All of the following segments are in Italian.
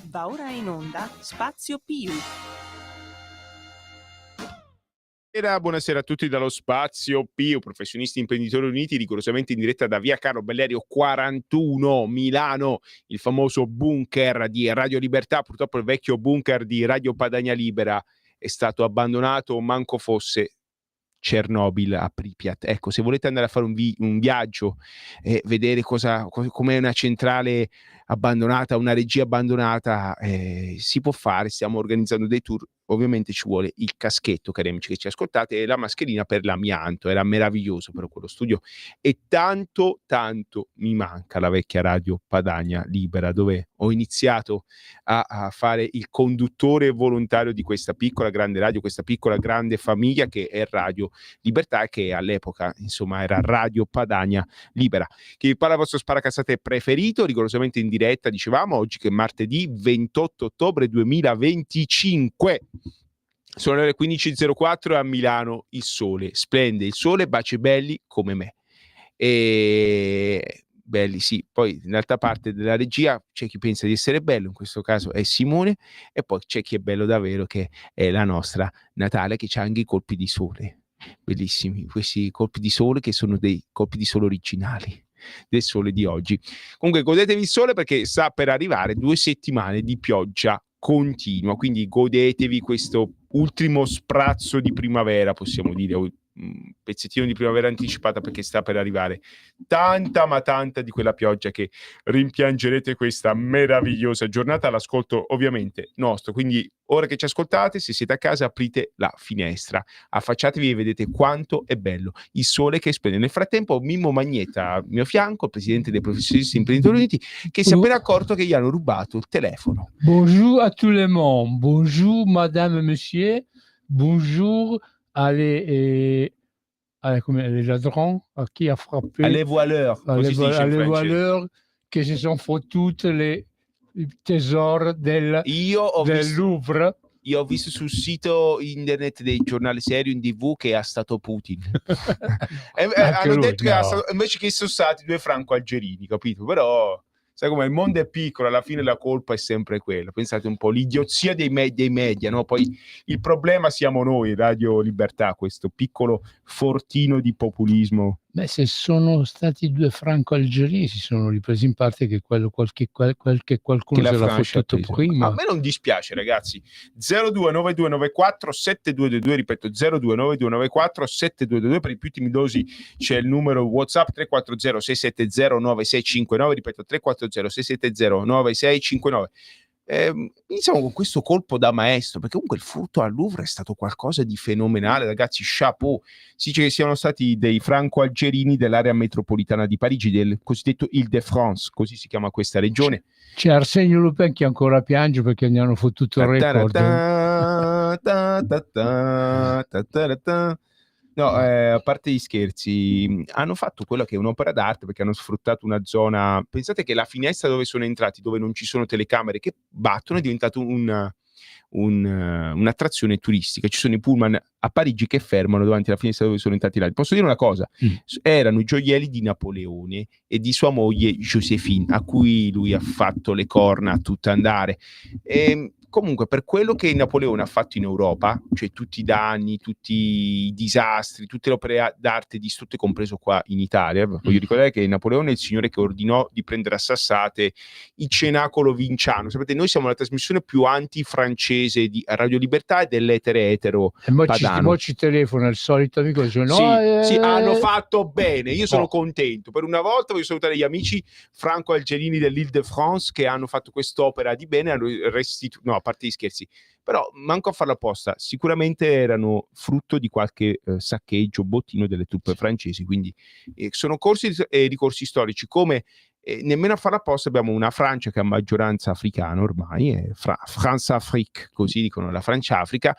Va ora in onda Spazio Più. Buonasera a tutti dallo Spazio Più, professionisti imprenditori uniti, rigorosamente in diretta da via Carlo Bellerio 41 Milano, il famoso bunker di Radio Libertà. Purtroppo il vecchio bunker di Radio Padania Libera è stato abbandonato, manco fosse Chernobyl a Pripyat. Ecco, se volete andare a fare un viaggio e vedere com'è una centrale abbandonata, una regia abbandonata, si può fare. Stiamo organizzando dei tour. Ovviamente ci vuole il caschetto, cari amici che ci ascoltate, e la mascherina per l'amianto. Era meraviglioso però quello studio, e tanto mi manca la vecchia Radio Padania Libera, dove ho iniziato a fare il conduttore volontario di questa piccola grande radio, questa piccola grande famiglia che è Radio Libertà, che all'epoca insomma era Radio Padania Libera. Che vi parla il vostro sparacazzate preferito, rigorosamente in diretta, dicevamo, oggi che è martedì 28 ottobre 2025. Sono le ore 15.04 a Milano il sole splende, il sole bacia belli come me. E belli sì, poi nell'altra parte della regia c'è chi pensa di essere bello, in questo caso è Simone, e poi c'è chi è bello davvero, che è la nostra Natale, che c'ha anche i colpi di sole bellissimi, questi colpi di sole che sono dei colpi di sole originali del sole di oggi. Comunque godetevi il sole, perché sta per arrivare 2 settimane di pioggia continua, quindi godetevi questo ultimo sprazzo di primavera, possiamo dire, un pezzettino di primavera anticipata, perché sta per arrivare tanta ma tanta di quella pioggia che rimpiangerete questa meravigliosa giornata all'ascolto ovviamente nostro. Quindi ora che ci ascoltate, se siete a casa, aprite la finestra, affacciatevi e vedete quanto è bello il sole che splende. Nel frattempo Mimmo Magnetta al mio fianco, il presidente dei professionisti imprenditori uniti, che si è appena accorto che gli hanno rubato il telefono. Bonjour à tout le monde, bonjour madame et monsieur, bonjour les ladrons, à qui a frappé, Les voileurs, così si dice in francese. voileurs che si sono fottuti i tesori del Louvre. Io ho visto sul sito internet del giornale serio in TV che è stato Putin. Hanno detto che invece che sono stati 2 franco-algerini, capito? Però sai come il mondo è piccolo, alla fine la colpa è sempre quella. Pensate un po', l'idiozia dei media, no? Poi il problema siamo noi, Radio Libertà, questo piccolo fortino di populismo. Beh, se sono stati 2 franco-algerini, si sono ripresi in parte che qualcuno che se l'ha fottuto prima. A me non dispiace, ragazzi. 0292947222, ripeto 0292947222, per i più timidosi c'è il numero WhatsApp 340 670 9659, ripeto 340 670 9659. Iniziamo con questo colpo da maestro, perché comunque il furto al Louvre è stato qualcosa di fenomenale, ragazzi, chapeau. Si dice che siano stati dei franco-algerini dell'area metropolitana di Parigi, del cosiddetto Île-de-France, così si chiama questa regione. C'è Arsenio Lupin che ancora piange perché gli hanno fottuto il record. No, a parte gli scherzi, hanno fatto quella che è un'opera d'arte, perché hanno sfruttato una zona. Pensate che la finestra dove sono entrati, dove non ci sono telecamere che battono, è diventato un'attrazione turistica. Ci sono i pullman a Parigi che fermano davanti alla finestra dove sono entrati là. Posso dire una cosa? Erano i gioielli di Napoleone e di sua moglie Joséphine, a cui lui ha fatto le corna a tutto andare. Comunque, per quello che Napoleone ha fatto in Europa, cioè tutti i danni, tutti i disastri, tutte le opere d'arte distrutte, compreso qua in Italia, voglio ricordare che Napoleone è il signore che ordinò di prendere a sassate il cenacolo vinciano. Sapete, noi siamo la trasmissione più antifrancese di Radio Libertà e dell'etere etero padano. Mo ci telefona il solito amico, dice, sì, hanno fatto bene, io sono contento. Per una volta voglio salutare gli amici franco-algerini dell'Île-de-France che hanno fatto quest'opera di bene, hanno restituito, no, a parte gli scherzi, però manco a farlo apposta, sicuramente erano frutto di qualche saccheggio, bottino delle truppe francesi, quindi sono corsi e ricorsi storici, come nemmeno a farlo apposta abbiamo una Francia che ha maggioranza africana ormai, è France-Afrique, così dicono, la Francia-Africa,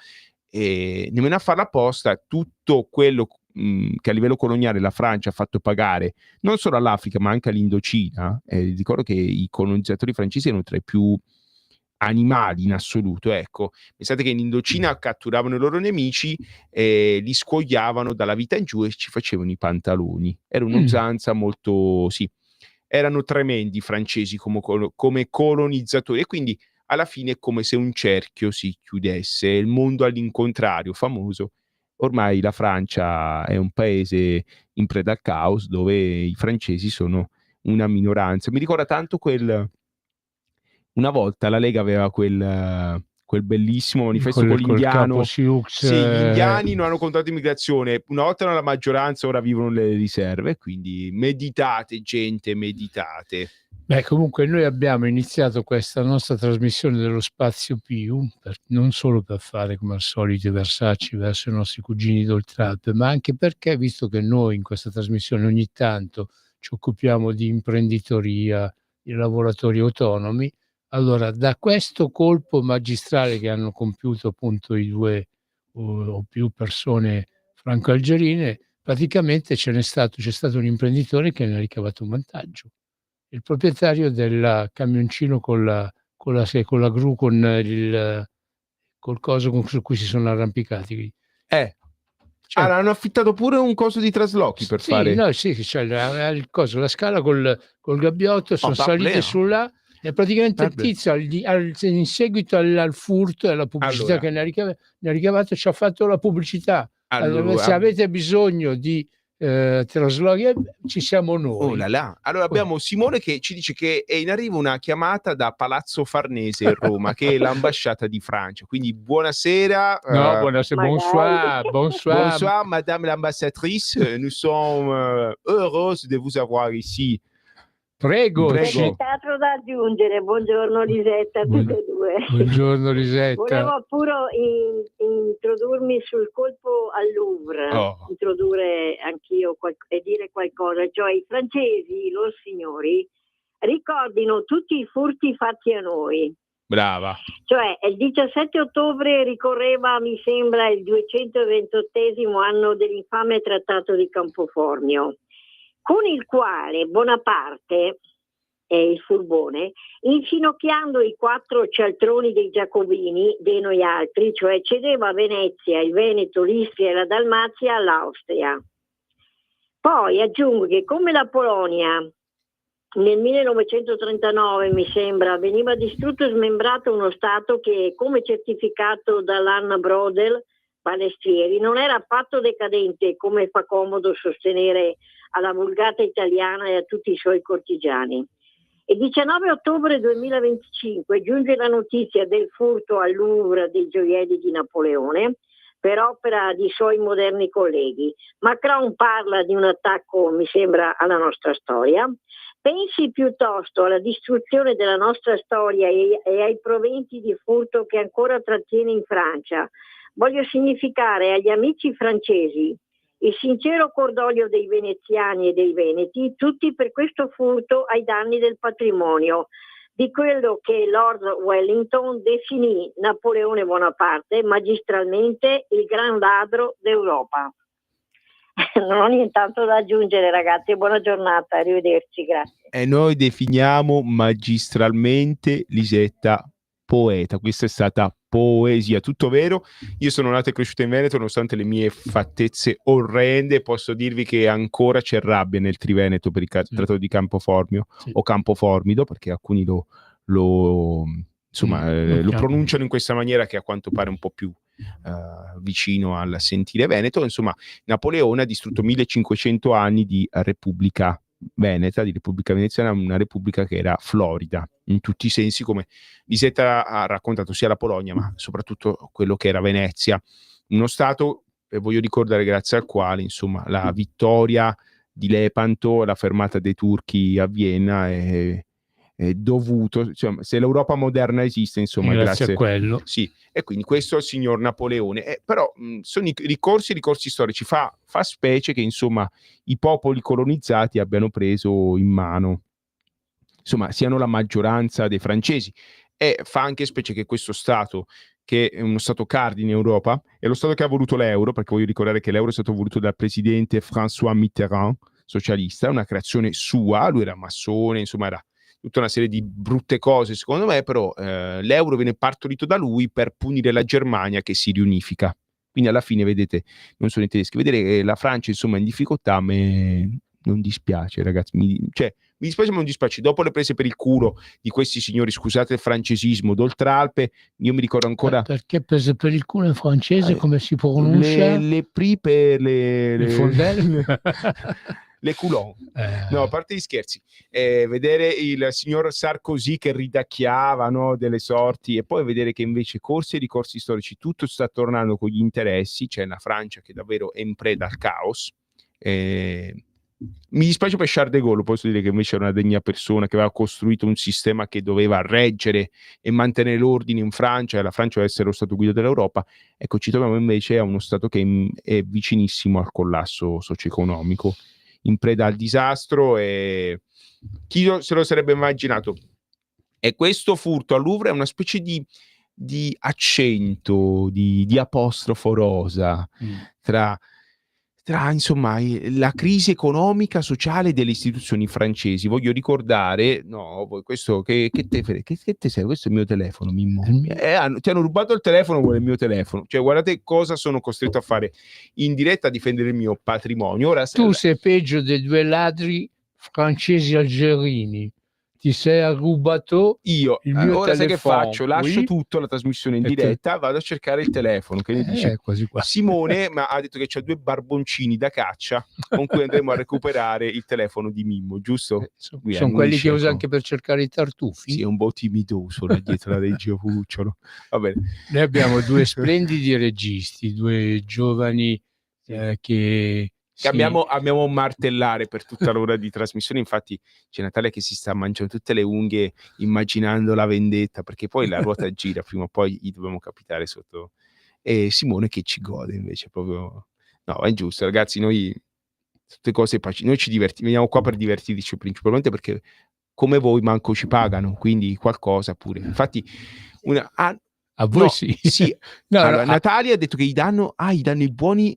e nemmeno a farlo apposta tutto quello che a livello coloniale la Francia ha fatto pagare non solo all'Africa ma anche all'Indocina. Ricordo che i colonizzatori francesi erano tra i più animali in assoluto, ecco. Pensate che in Indocina catturavano i loro nemici, li scuoiavano dalla vita in giù e ci facevano i pantaloni. Era un'usanza molto, sì, erano tremendi i francesi come colonizzatori, e quindi alla fine è come se un cerchio si chiudesse, il mondo all'incontrario famoso. Ormai la Francia è un paese in preda al caos, dove i francesi sono una minoranza. Mi ricorda tanto una volta la Lega aveva quel bellissimo manifesto con Col capo l'indiano. Sioux, Sì, gli indiani non hanno contato immigrazione, una volta erano la maggioranza, ora vivono le riserve, quindi meditate, gente, meditate. Beh, comunque noi abbiamo iniziato questa nostra trasmissione dello Spazio Più non solo per fare come al solito i versacci verso i nostri cugini d'Oltralpe, ma anche perché, visto che noi in questa trasmissione ogni tanto ci occupiamo di imprenditoria, di lavoratori autonomi, allora da questo colpo magistrale che hanno compiuto appunto i 2 o più persone franco-algerine, praticamente c'è stato un imprenditore che ne ha ricavato un vantaggio. Il proprietario del camioncino con la gru, col coso su cui si sono arrampicati. Cioè, Hanno affittato pure un coso di traslochi per sì, fare. no, sì, c'è il coso, la scala col gabbiotto, sono salite su là e praticamente il tizio in seguito al furto e alla pubblicità che ne ha ricavato, ci ha fatto la pubblicità. Allora, se avete bisogno di traslochi, ci siamo noi. Oh là là. Allora abbiamo Simone che ci dice che è in arrivo una chiamata da Palazzo Farnese in Roma, che è l'ambasciata di Francia. Quindi buonasera. No, buonasera, bonsoir. Bonsoir, madame l'ambassadrice. Nous sommes heureux de vous avoir ici. Prego. C'è altro da aggiungere. Buongiorno Lisetta, tutte e due. Buongiorno Lisetta. Volevo pure introdurmi sul colpo al Louvre, introdurre anch'io e dire qualcosa. Cioè i francesi, loro signori, ricordino tutti i furti fatti a noi. Brava. Cioè il 17 ottobre ricorreva, mi sembra, il 228° anno dell'infame trattato di Campoformio, con il quale Bonaparte, il furbone, infinocchiando i 4 cialtroni dei Giacobini, dei noi altri, cioè cedeva Venezia, il Veneto, l'Istria e la Dalmazia all'Austria. Poi aggiungo che come la Polonia nel 1939, mi sembra, veniva distrutto e smembrato uno Stato che, come certificato dall'Anna Brodel Balestrieri, non era affatto decadente, come fa comodo sostenere alla vulgata italiana e a tutti i suoi cortigiani. Il 19 ottobre 2025 giunge la notizia del furto al Louvre dei gioielli di Napoleone per opera di suoi moderni colleghi. Macron parla di un attacco, mi sembra, alla nostra storia. Pensi piuttosto alla distruzione della nostra storia e ai proventi di furto che ancora trattiene in Francia. Voglio significare agli amici francesi il sincero cordoglio dei veneziani e dei veneti, tutti per questo furto ai danni del patrimonio, di quello che Lord Wellington definì Napoleone Bonaparte magistralmente il gran ladro d'Europa. Non ho nient'altro da aggiungere, ragazzi, buona giornata, arrivederci, grazie. E noi definiamo magistralmente Lisetta poeta. Questa è stata poesia, tutto vero. Io sono nato e cresciuto in Veneto, nonostante le mie fattezze orrende. Posso dirvi che ancora c'è rabbia nel Triveneto per il trattato di Campoformio, o Campoformido, perché alcuni lo pronunciano in questa maniera, che a quanto pare un po' più vicino al sentire veneto. Insomma, Napoleone ha distrutto 1500 anni di Repubblica Veneta, di Repubblica Veneziana, una repubblica che era florida in tutti i sensi, come Lisetta ha raccontato, sia la Polonia ma soprattutto quello che era Venezia, uno stato, voglio ricordare, grazie al quale insomma la vittoria di Lepanto, la fermata dei turchi a Vienna è dovuto, insomma, se l'Europa moderna esiste, insomma, grazie a quello. Sì, e quindi questo è il signor Napoleone. Però sono i ricorsi storici. Fa specie che insomma i popoli colonizzati abbiano preso in mano, insomma, siano la maggioranza dei francesi, e fa anche specie che questo Stato, che è uno Stato cardine in Europa, è lo Stato che ha voluto l'euro, perché voglio ricordare che l'euro è stato voluto dal presidente François Mitterrand, socialista, è una creazione sua, lui era massone, insomma era tutta una serie di brutte cose secondo me, però l'euro viene partorito da lui per punire la Germania che si riunifica. Quindi alla fine, vedete, non sono i tedeschi. Vedere che la Francia insomma è in difficoltà a me non dispiace, ragazzi, cioè Mi dispiace ma non dispiace, dopo le prese per il culo di questi signori, scusate il francesismo, d'Oltralpe, io mi ricordo ancora Perché prese per il culo in francese, come si pronuncia? le pripe, Le fondelle? le coulon. No, a parte gli scherzi, vedere il signor Sarkozy che ridacchiava, no, delle sorti, e poi vedere che invece corsi e ricorsi storici tutto sta tornando con gli interessi. C'è una Francia che davvero è in preda al caos. Mi dispiace per Charles de Gaulle, posso dire che invece era una degna persona che aveva costruito un sistema che doveva reggere e mantenere l'ordine in Francia, e la Francia deve essere lo stato guida dell'Europa. Ecco, ci troviamo invece a uno stato che è vicinissimo al collasso socio-economico, in preda al disastro, e chi se lo sarebbe immaginato? E questo furto al Louvre è una specie di accento, di apostrofo rosa tra insomma la crisi economica, sociale delle istituzioni francesi. Voglio ricordare, no, questo che te sei? Questo è il mio telefono, Mimmo. Ti hanno rubato il telefono, vuole il mio telefono. Cioè, guardate cosa sono costretto a fare in diretta a difendere il mio patrimonio. Ora, tu sei peggio dei 2 ladri francesi algerini. Ti sei rubato io il mio ora sai che telefono. faccio? Lascio tutto, la trasmissione in diretta, vado a cercare il telefono. Che ne dice? Quasi qua. Simone ha detto che c'ha 2 barboncini da caccia con cui andremo a recuperare il telefono di Mimmo, giusto? Sono quelli che usa anche per cercare i tartufi? Sì, è un po' timidoso là dietro la regia Cucciolo. Va bene. Noi abbiamo 2 splendidi registi, 2 giovani che abbiamo martellare per tutta l'ora di trasmissione. Infatti c'è Natalia che si sta mangiando tutte le unghie immaginando la vendetta, perché poi la ruota gira, prima o poi gli dobbiamo capitare sotto. E Simone che ci gode invece proprio. No, è giusto, ragazzi, noi tutte cose noi ci divertiamo, veniamo qua per divertirci principalmente, perché come voi manco ci pagano, quindi qualcosa pure. Infatti a voi sì. No, allora, Natalia ha detto che gli danno i buoni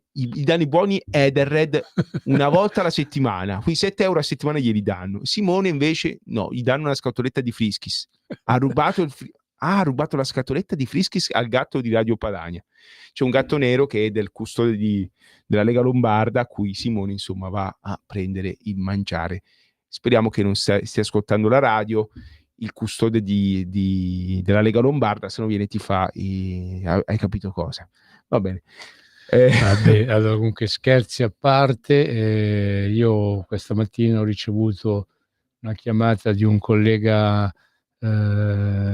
Edenred una volta alla settimana, quindi 7 euro a settimana glieli danno. Simone invece no, gli danno una scatoletta di Frischis. Ha rubato la scatoletta di Frischis al gatto di Radio Padania. C'è un gatto nero che è del custode della Lega Lombarda, a cui Simone insomma va a prendere il mangiare. Speriamo che non stia ascoltando la radio il custode della Lega Lombarda, se no viene ti fa hai capito cosa. Va bene. Vabbè, allora, comunque, scherzi a parte, io questa mattina ho ricevuto una chiamata di un collega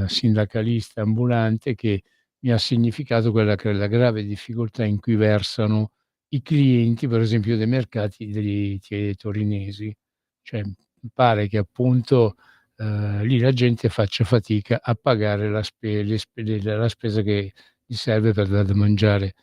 sindacalista ambulante che mi ha significato quella che è la grave difficoltà in cui versano i clienti, per esempio, dei mercati dei torinesi. Cioè, mi pare che appunto lì la gente faccia fatica a pagare la spesa che gli serve per dare da mangiare.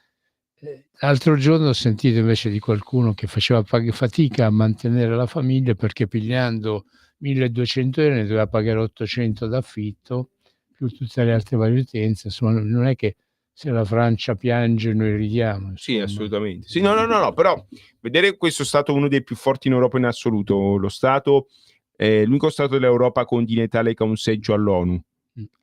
L'altro giorno ho sentito invece di qualcuno che faceva fatica a mantenere la famiglia perché pigliando 1.200 euro ne doveva pagare 800 d'affitto più tutte le altre varie utenze. Insomma, non è che se la Francia piange noi ridiamo. Sì, assolutamente. Sì, no, però vedere questo stato uno dei più forti in Europa in assoluto, lo stato l'unico stato dell'Europa continentale che ha un seggio all'ONU,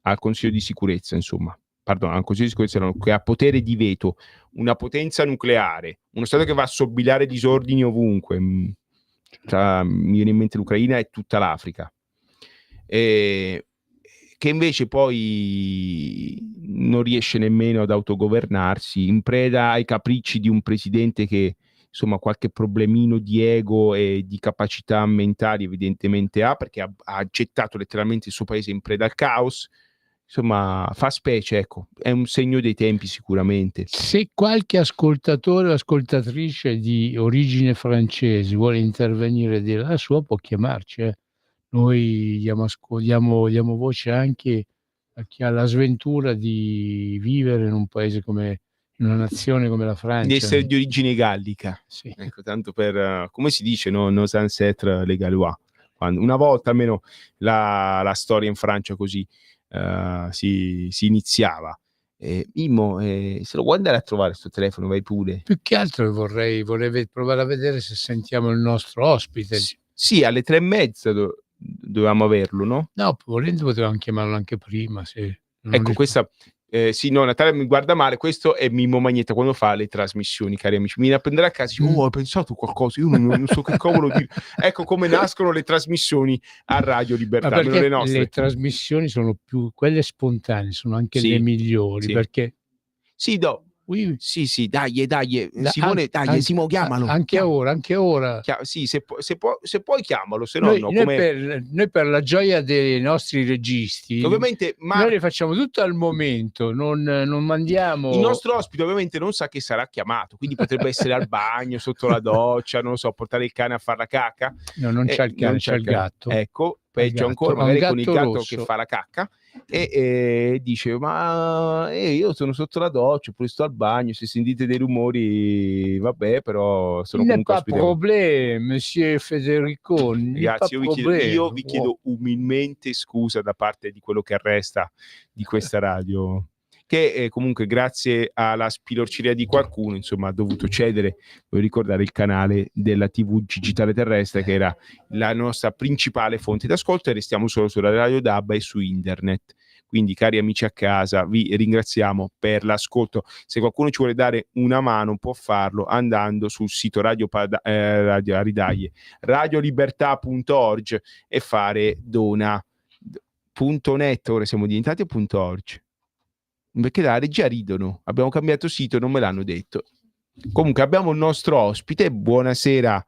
al Consiglio di sicurezza, insomma. Pardon, al Consiglio di sicurezza che ha potere di veto, una potenza nucleare, uno stato che va a sobbilare disordini ovunque. Mi viene in mente l'Ucraina e tutta l'Africa. Che invece poi non riesce nemmeno ad autogovernarsi, in preda ai capricci di un presidente che insomma qualche problemino di ego e di capacità mentali evidentemente ha, perché ha gettato letteralmente il suo paese in preda al caos. Insomma, fa specie, ecco, è un segno dei tempi sicuramente. Se qualche ascoltatore o ascoltatrice di origine francese vuole intervenire e dire la sua, può chiamarci. Noi diamo voce anche a chi ha la sventura di vivere in un paese come, in una nazione come la Francia. Di essere di origine gallica. Sì. Ecco, tanto per, come si dice, no sans être les Gallois. Una volta almeno la storia in Francia così si iniziava. Mimmo, se lo vuoi andare a trovare sto telefono, vai pure. Più che altro vorrei provare a vedere se sentiamo il nostro ospite. Sì, alle 3:30 dovevamo averlo, no? No, volendo potevamo chiamarlo anche prima. Se ecco, questa Sì, no, Natalia mi guarda male. Questo è Mimmo Magnetta quando fa le trasmissioni, cari amici. Mi viene a prendere a casa e dice: hai pensato qualcosa? Io non so che cavolo dire. Ecco come nascono le trasmissioni a Radio Libertà. Ma almeno perché le nostre. le trasmissioni sono più quelle spontanee, sono anche Sì, le migliori, sì. perché Sì, sì, dai. Simone, anche, Simo, chiamalo. Anche ora. Sì, se puoi chiamalo, se no, no. Noi per la gioia dei nostri registi, Ovviamente, noi le facciamo tutto al momento, non mandiamo. Il nostro ospite ovviamente non sa che sarà chiamato, quindi potrebbe essere al bagno, sotto la doccia, non lo so, portare il cane a fare la cacca. No, non c'è il cane, c'è il gatto. Ecco, peggio ancora, magari con il gatto rosso che fa la cacca e dice: ma io sono sotto la doccia, poi sto al bagno, se sentite dei rumori vabbè, però sono comunque ospite. Problema, monsieur Federico. Ragazzi, io vi chiedo umilmente scusa da parte di quello che resta di questa radio, che comunque grazie alla spilorceria di qualcuno, insomma, ha dovuto cedere. Voglio ricordare il canale della TV digitale terrestre, che era la nostra principale fonte d'ascolto, e restiamo solo sulla Radio DAB e su internet. Quindi, cari amici a casa, vi ringraziamo per l'ascolto. Se qualcuno ci vuole dare una mano, può farlo andando sul sito radiolibertà.org e fare dona.net. Ora siamo diventati .org. Perché la regia ridono, abbiamo cambiato sito, non me l'hanno detto. Comunque abbiamo il nostro ospite. Buonasera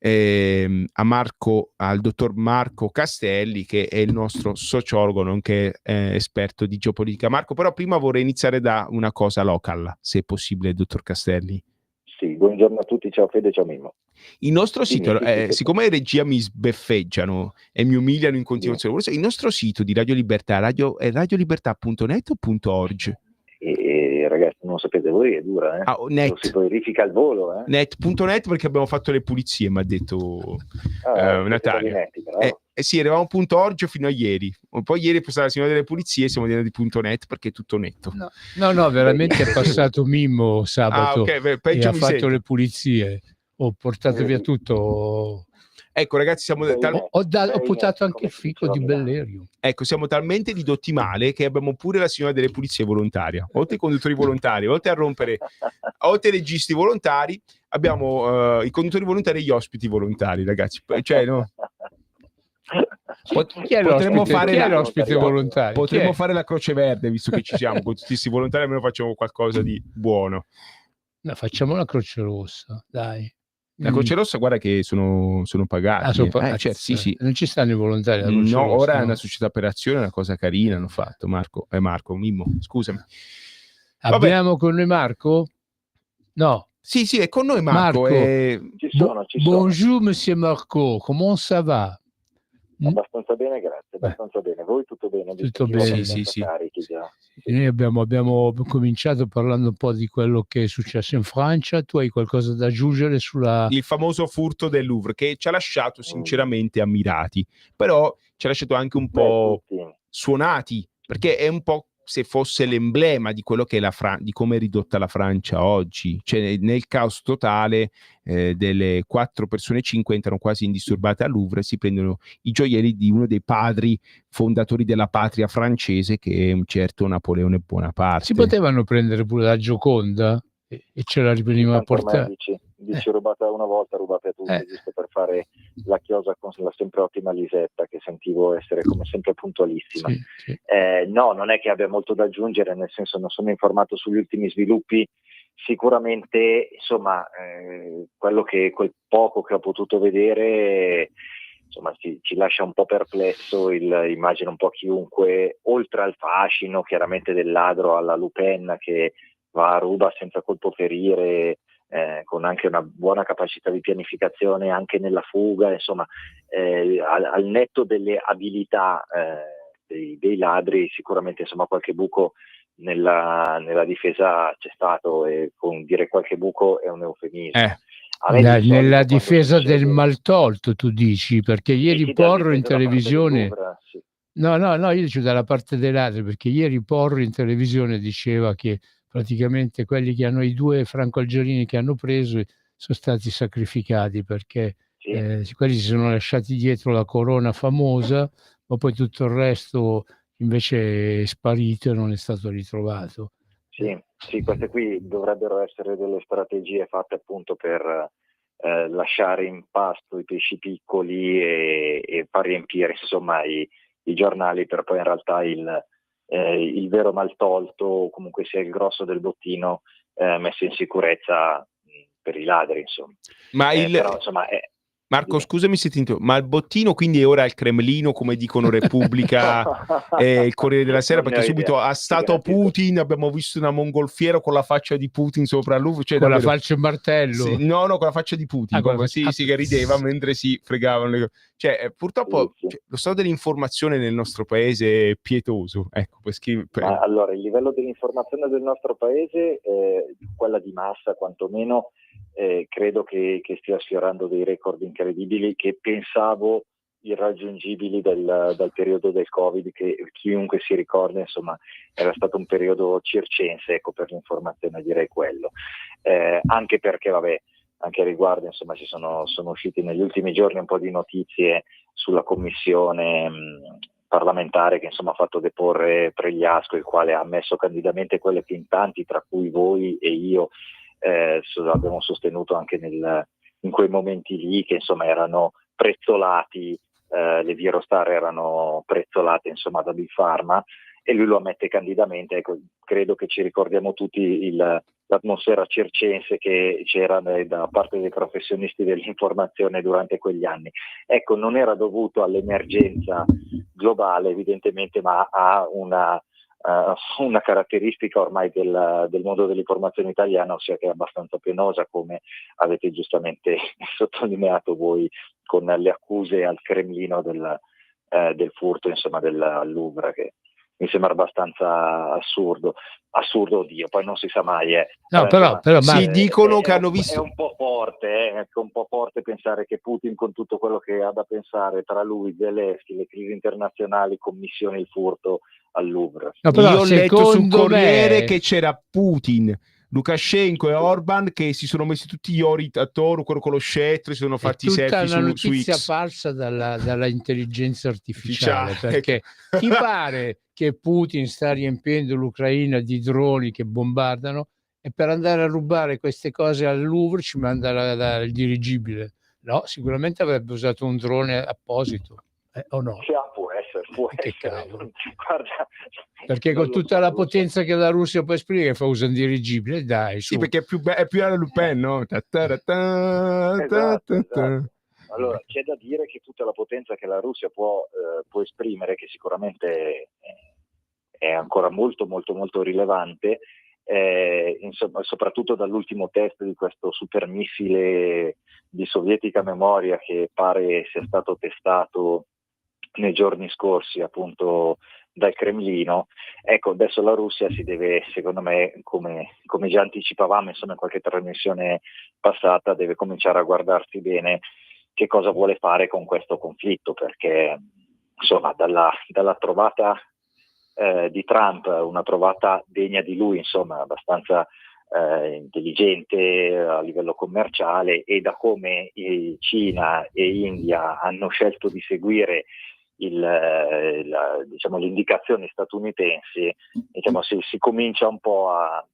al dottor Marco Castelli, che è il nostro sociologo nonché esperto di geopolitica. Marco, però prima vorrei iniziare da una cosa local, se è possibile, dottor Castelli. Sì, buongiorno a tutti, ciao Fede, ciao Mimmo. Il nostro sito, siccome le regia mi sbeffeggiano e mi umiliano in continuazione, il nostro sito di Radio Libertà è radiolibertà.net o .org? Ragazzi, non sapete voi, è dura, net. Si verifica al volo, Net.net, perché abbiamo fatto le pulizie, mi ha detto Natalia. Netti, sì, eravamo .org fino a ieri. Poi ieri è passata la signora delle pulizie, siamo diventati .net perché è tutto netto. No, veramente è passato Mimmo sabato peggio e ha fatto sento. le pulizie. Ho portato via tutto. Ecco, ragazzi, siamo ho buttato anche il fico di Bellerio. Ecco, siamo talmente ridotti male che abbiamo pure la signora delle pulizie volontaria, oltre ai conduttori volontari, oltre a rompere, oltre ai registi volontari, abbiamo i conduttori volontari e gli ospiti volontari, ragazzi. Cioè, no? Potremmo fare l'ospite volontario. Potremmo fare la Croce Verde, visto che ci siamo con tutti questi volontari, almeno facciamo qualcosa di buono. No, facciamo la Croce Rossa, dai. La Croce Rossa, guarda che sono pagati. Certo, sì. Non ci stanno i volontari. No, ora è una società per azione, è una cosa carina hanno fatto. Marco, Mimmo, scusami. Abbiamo con noi Marco? No. Sì, è con noi Marco. Ci sono. Bonjour, monsieur Marco, comment ça va? Abbastanza bene, grazie, abbastanza bene. Voi tutto bene? Tutto bene, sì. Noi abbiamo cominciato parlando un po' di quello che è successo in Francia. Tu hai qualcosa da aggiungere sulla... Il famoso furto del Louvre, che ci ha lasciato sinceramente ammirati, però ci ha lasciato anche un po' suonati, perché è un po' se fosse l'emblema di quello che è di come è ridotta la Francia oggi. Cioè, nel caos totale delle 4 persone 5 entrano quasi indisturbate al Louvre e si prendono i gioielli di uno dei padri fondatori della patria francese, che è un certo Napoleone Bonaparte. Si potevano prendere pure la Gioconda e ce la riveniva a portare. Dici rubata una volta, rubate a tutti, giusto per fare la chiosa con la sempre ottima Lisetta, che sentivo essere come sempre puntualissima. Sì. No, non è che abbia molto da aggiungere, nel senso non sono informato sugli ultimi sviluppi. Sicuramente, insomma, quel poco che ho potuto vedere, insomma, ci lascia un po' perplesso, immagino un po' chiunque, oltre al fascino chiaramente del ladro alla Lupin che va a ruba senza colpo ferire, con anche una buona capacità di pianificazione anche nella fuga, insomma, al netto delle abilità dei ladri, sicuramente insomma qualche buco nella difesa c'è stato, e con dire qualche buco è un eufemismo. Nella difesa del maltolto, tu dici, perché ieri Porro in televisione Louvre, sì. No, io dico dalla parte dei ladri, perché ieri Porro in televisione diceva che praticamente quelli che hanno i 2 franco-algerini che hanno preso sono stati sacrificati, perché quelli si sono lasciati dietro la corona famosa, ma poi tutto il resto invece è sparito e non è stato ritrovato. Sì, queste qui dovrebbero essere delle strategie fatte appunto per lasciare in pasto i pesci piccoli e far riempire insomma i giornali, per poi in realtà il vero maltolto, o comunque sia il grosso del bottino, messo in sicurezza per i ladri, insomma. Ma però insomma Marco, scusami se ti interrompo, ma il bottino quindi è ora al Cremlino, come dicono Repubblica e il Corriere della Sera, perché subito a stato Putin abbiamo visto una mongolfiera con la faccia di Putin sopra il Louvre, cioè con davvero, la falce e martello? Sì, no, con la faccia di Putin, proprio, sì, che rideva mentre si fregavano le cose. Cioè, purtroppo Sì. lo stato dell'informazione nel nostro paese è pietoso. Ecco, Ma allora, il livello dell'informazione del nostro paese, quella di massa quantomeno, credo che stia sfiorando dei record incredibili che pensavo irraggiungibili dal periodo del Covid, che chiunque si ricorda, insomma, era stato un periodo circense, ecco, per l'informazione, direi quello. Anche perché, vabbè, anche a riguardo, insomma, sono usciti negli ultimi giorni un po' di notizie sulla commissione parlamentare che insomma ha fatto deporre Pregliasco, il quale ha ammesso candidamente quelle che in tanti, tra cui voi e io, abbiamo sostenuto anche in quei momenti lì, che insomma erano prezzolati, le Virostar erano prezzolate insomma da Big Pharma, e lui lo ammette candidamente. Ecco, credo che ci ricordiamo tutti l'atmosfera circense che c'era da parte dei professionisti dell'informazione durante quegli anni. Ecco, non era dovuto all'emergenza globale evidentemente, ma a una caratteristica ormai del mondo dell'informazione italiana, ossia che è abbastanza penosa, come avete giustamente sottolineato voi, con le accuse al Cremlino del furto insomma del Louvre, che mi sembra abbastanza assurdo, oddio, poi non si sa mai. No, però si dicono che hanno visto. È un po' forte, è un po' forte pensare che Putin, con tutto quello che ha da pensare, tra lui, Zelensky, le crisi internazionali, commissioni il furto al Louvre. No, però, io ho letto sul Corriere me... che c'era Putin, Lukashenko e Orban che si sono messi tutti gli ori attorno, quello con lo scettro, si sono fatti selfie su X. È tutta una notizia X. falsa dalla intelligenza artificiale, perché ti pare che Putin sta riempiendo l'Ucraina di droni che bombardano, e per andare a rubare queste cose al Louvre ci manda il dirigibile. No, sicuramente avrebbe usato un drone apposito, o no? Può essere. Cavolo. Guarda, perché con tutta la potenza che la Russia può esprimere fa uso un dirigibile, dai, su. Sì, perché è più alla Le Pen, no? Esatto. Allora, c'è da dire che tutta la potenza che la Russia può esprimere, che sicuramente è ancora molto molto molto rilevante, insomma, soprattutto dall'ultimo test di questo supermissile di sovietica memoria che pare sia stato testato nei giorni scorsi appunto dal Cremlino. Ecco, adesso la Russia si deve, secondo me, come già anticipavamo insomma in qualche trasmissione passata, deve cominciare a guardarsi bene che cosa vuole fare con questo conflitto, perché insomma dalla trovata di Trump, una trovata degna di lui, insomma abbastanza intelligente a livello commerciale, e da come Cina e India hanno scelto di seguire diciamo, le indicazioni statunitensi, diciamo, si comincia un po' a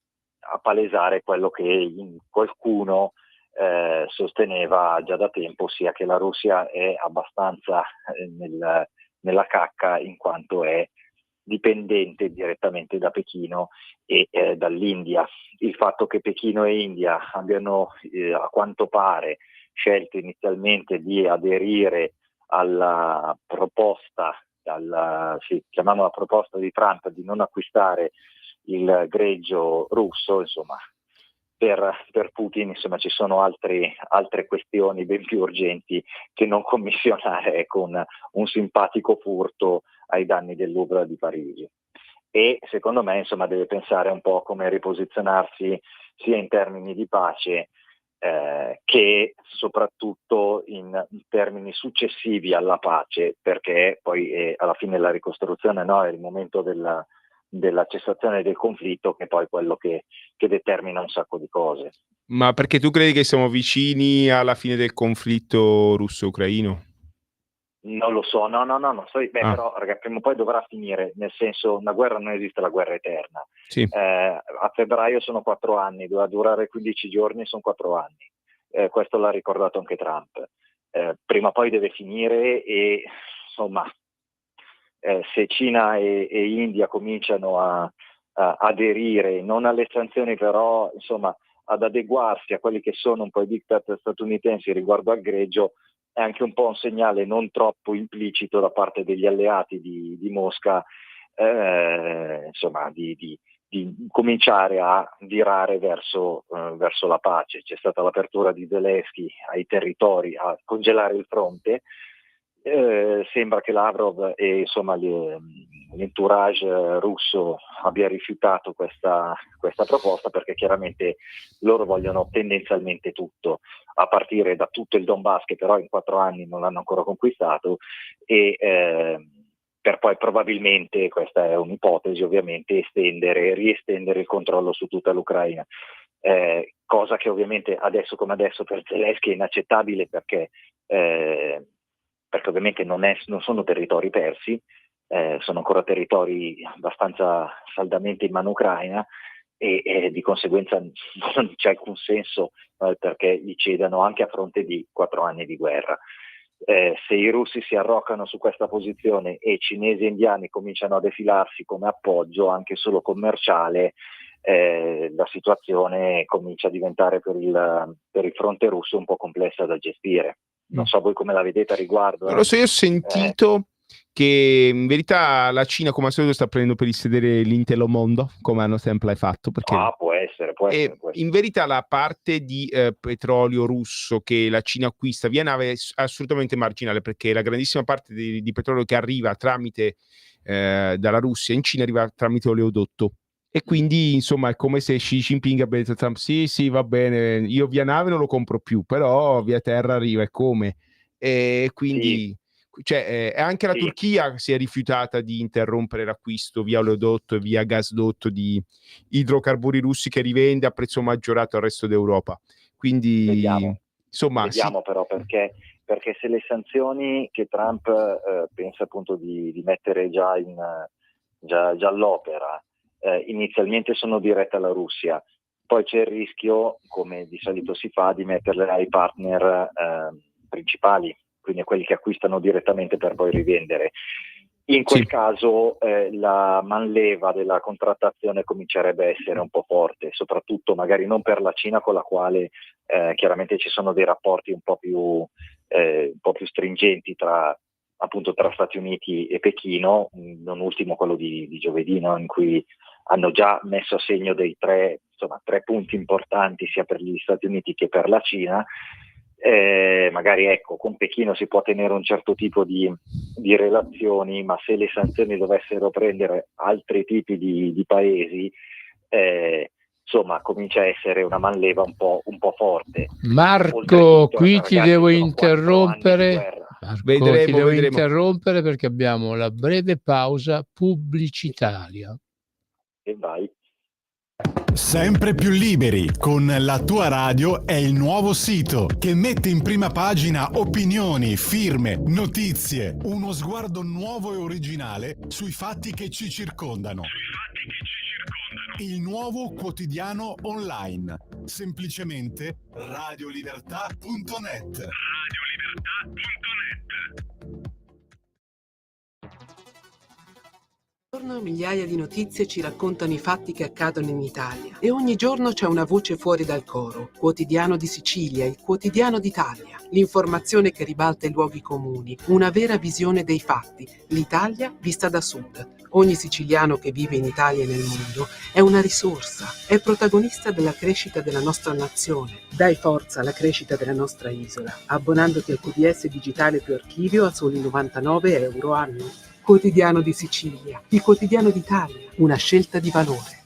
palesare quello che qualcuno sosteneva già da tempo, ossia che la Russia è abbastanza nella cacca, in quanto è dipendente direttamente da Pechino e dall'India. Il fatto che Pechino e India abbiano a quanto pare scelto inizialmente di aderire alla proposta, chiamiamola proposta di Trump, di non acquistare il greggio russo, insomma, per Putin insomma ci sono altre questioni ben più urgenti che non commissionare con un simpatico furto ai danni del Louvre di Parigi. E secondo me insomma deve pensare un po' come riposizionarsi sia in termini di pace che soprattutto in termini successivi alla pace, perché poi alla fine la ricostruzione, no, è il momento della cessazione del conflitto, che è poi quello che determina un sacco di cose. Ma perché tu credi che siamo vicini alla fine del conflitto russo-ucraino? Non lo so, no, però ragazzi, prima o poi dovrà finire, nel senso, una guerra non esiste, la guerra eterna. Sì. A febbraio sono 4 anni, doveva durare 15 giorni, sono 4 anni. Questo l'ha ricordato anche Trump. Prima o poi deve finire e insomma, se Cina e India cominciano a aderire, non alle sanzioni, però insomma ad adeguarsi a quelli che sono un po' i diktat statunitensi riguardo al greggio, è anche un po' un segnale non troppo implicito da parte degli alleati di Mosca, insomma di cominciare a virare verso la pace. C'è stata l'apertura di Zelensky ai territori, a congelare il fronte. Sembra che Lavrov e insomma l'entourage russo abbia rifiutato questa proposta, perché chiaramente loro vogliono tendenzialmente tutto, a partire da tutto il Donbass, che però in 4 anni non l'hanno ancora conquistato, e per poi probabilmente, questa è un'ipotesi ovviamente, riestendere il controllo su tutta l'Ucraina. Cosa che ovviamente adesso come adesso per Zelensky è inaccettabile, perché ovviamente non sono territori persi, sono ancora territori abbastanza saldamente in mano ucraina, e di conseguenza non c'è alcun senso perché li cedano anche a fronte di 4 anni di guerra. Se i russi si arroccano su questa posizione e cinesi e indiani cominciano a defilarsi come appoggio anche solo commerciale, la situazione comincia a diventare per il fronte russo un po' complessa da gestire. Non so voi come la vedete a riguardo. Non lo so, io ho sentito che in verità la Cina come al solito sta prendendo per il sedere l'intero mondo, come hanno sempre fatto, perché può essere. In verità la parte di petrolio russo che la Cina acquista via nave è assolutamente marginale, perché la grandissima parte di petrolio che arriva tramite dalla Russia in Cina arriva tramite oleodotto. E quindi insomma è come se Xi Jinping abbia detto a Trump: sì va bene, io via nave non lo compro più, però via terra arriva, e come? E quindi anche la Turchia si è rifiutata di interrompere l'acquisto via oleodotto e via gasdotto di idrocarburi russi, che rivende a prezzo maggiorato al resto d'Europa. Quindi vediamo però, perché se le sanzioni che Trump pensa appunto di mettere già all'opera inizialmente sono dirette alla Russia, poi c'è il rischio, come di solito si fa, di metterle ai partner principali, quindi a quelli che acquistano direttamente per poi rivendere. In quel caso la manleva della contrattazione comincerebbe a essere un po' forte, soprattutto magari non per la Cina, con la quale chiaramente ci sono dei rapporti un po' più stringenti tra Stati Uniti e Pechino, non ultimo quello di giovedì, no? In cui hanno già messo a segno dei 3 punti importanti sia per gli Stati Uniti che per la Cina. Magari con Pechino si può tenere un certo tipo di relazioni, ma se le sanzioni dovessero prendere altri tipi di paesi, comincia a essere una manleva un po' forte. Marco, qui ti devo interrompere. Vedremo. Interrompere perché abbiamo la breve pausa pubblicitaria. E vai. Sempre più liberi con La Tua Radio è il nuovo sito che mette in prima pagina opinioni, firme, notizie, uno sguardo nuovo e originale sui fatti che ci circondano. Il nuovo quotidiano online, semplicemente radiolibertà.net. Ogni giorno migliaia di notizie ci raccontano i fatti che accadono in Italia, e ogni giorno c'è una voce fuori dal coro. Quotidiano di Sicilia, il quotidiano d'Italia. L'informazione che ribalta i luoghi comuni, una vera visione dei fatti. L'Italia vista da sud. Ogni siciliano che vive in Italia e nel mondo è una risorsa, è protagonista della crescita della nostra nazione. Dai forza alla crescita della nostra isola, abbonandoti al QDS digitale più archivio a soli €99 anno. Quotidiano di Sicilia, il quotidiano d'Italia, una scelta di valore.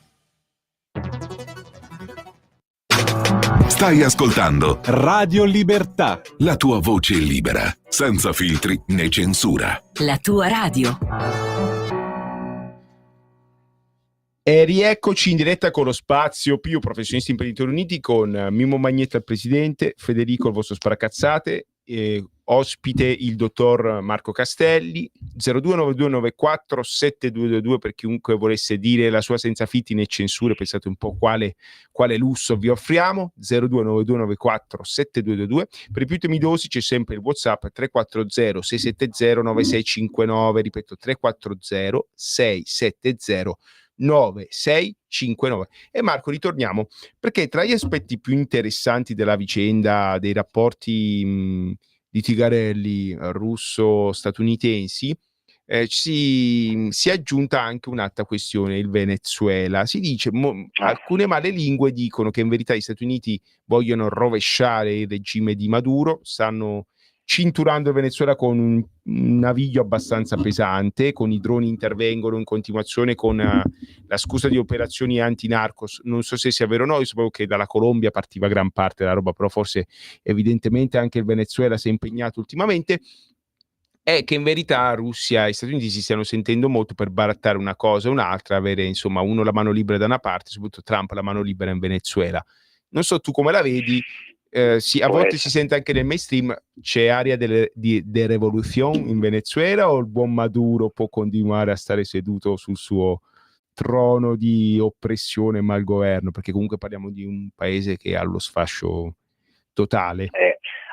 Stai ascoltando Radio Libertà, la tua voce libera, senza filtri né censura. La tua radio. E rieccoci in diretta con lo Spazio Più, Professionisti Imprenditori Uniti, con Mimmo Magnetta il presidente, Federico il vostro sparacazzate. ospite il dottor Marco Castelli. 0292947222 per chiunque volesse dire la sua senza filtri né censure. Pensate un po' quale lusso vi offriamo. 0292947222. Per i più temidosi c'è sempre il WhatsApp 340 670 9659, ripeto 340 670 9659. E Marco, ritorniamo, perché tra gli aspetti più interessanti della vicenda dei rapporti litigarelli russo-statunitensi si è aggiunta anche un'altra questione, il Venezuela. Si dice, alcune male lingue dicono che in verità gli Stati Uniti vogliono rovesciare il regime di Maduro, stanno cinturando il Venezuela con un naviglio abbastanza pesante, con i droni intervengono in continuazione con la scusa di operazioni anti-narcos. Non so se sia vero o no, io sapevo che dalla Colombia partiva gran parte della roba, però forse evidentemente anche il Venezuela si è impegnato ultimamente. È che in verità Russia e Stati Uniti si stiano sentendo molto per barattare una cosa e un'altra, avere insomma uno la mano libera da una parte, soprattutto Trump la mano libera in Venezuela. Non so tu come la vedi. A volte si sente anche nel mainstream, c'è aria di revoluzione in Venezuela, o il buon Maduro può continuare a stare seduto sul suo trono di oppressione e malgoverno, perché comunque parliamo di un paese che ha lo sfascio totale.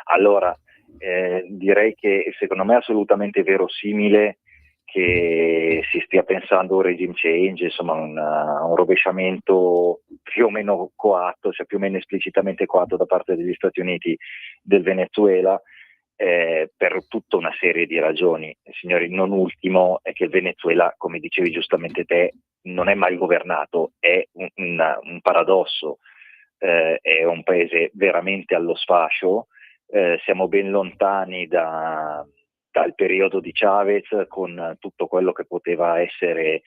Allora, direi che secondo me è assolutamente verosimile che si stia pensando a un regime change, insomma un rovesciamento più o meno coatto, cioè più o meno esplicitamente coatto da parte degli Stati Uniti del Venezuela, per tutta una serie di ragioni. Signori, non ultimo è che il Venezuela, come dicevi giustamente te, non è mal governato, è un paradosso, è un paese veramente allo sfascio, siamo ben lontani dal periodo di Chavez, con tutto quello che poteva essere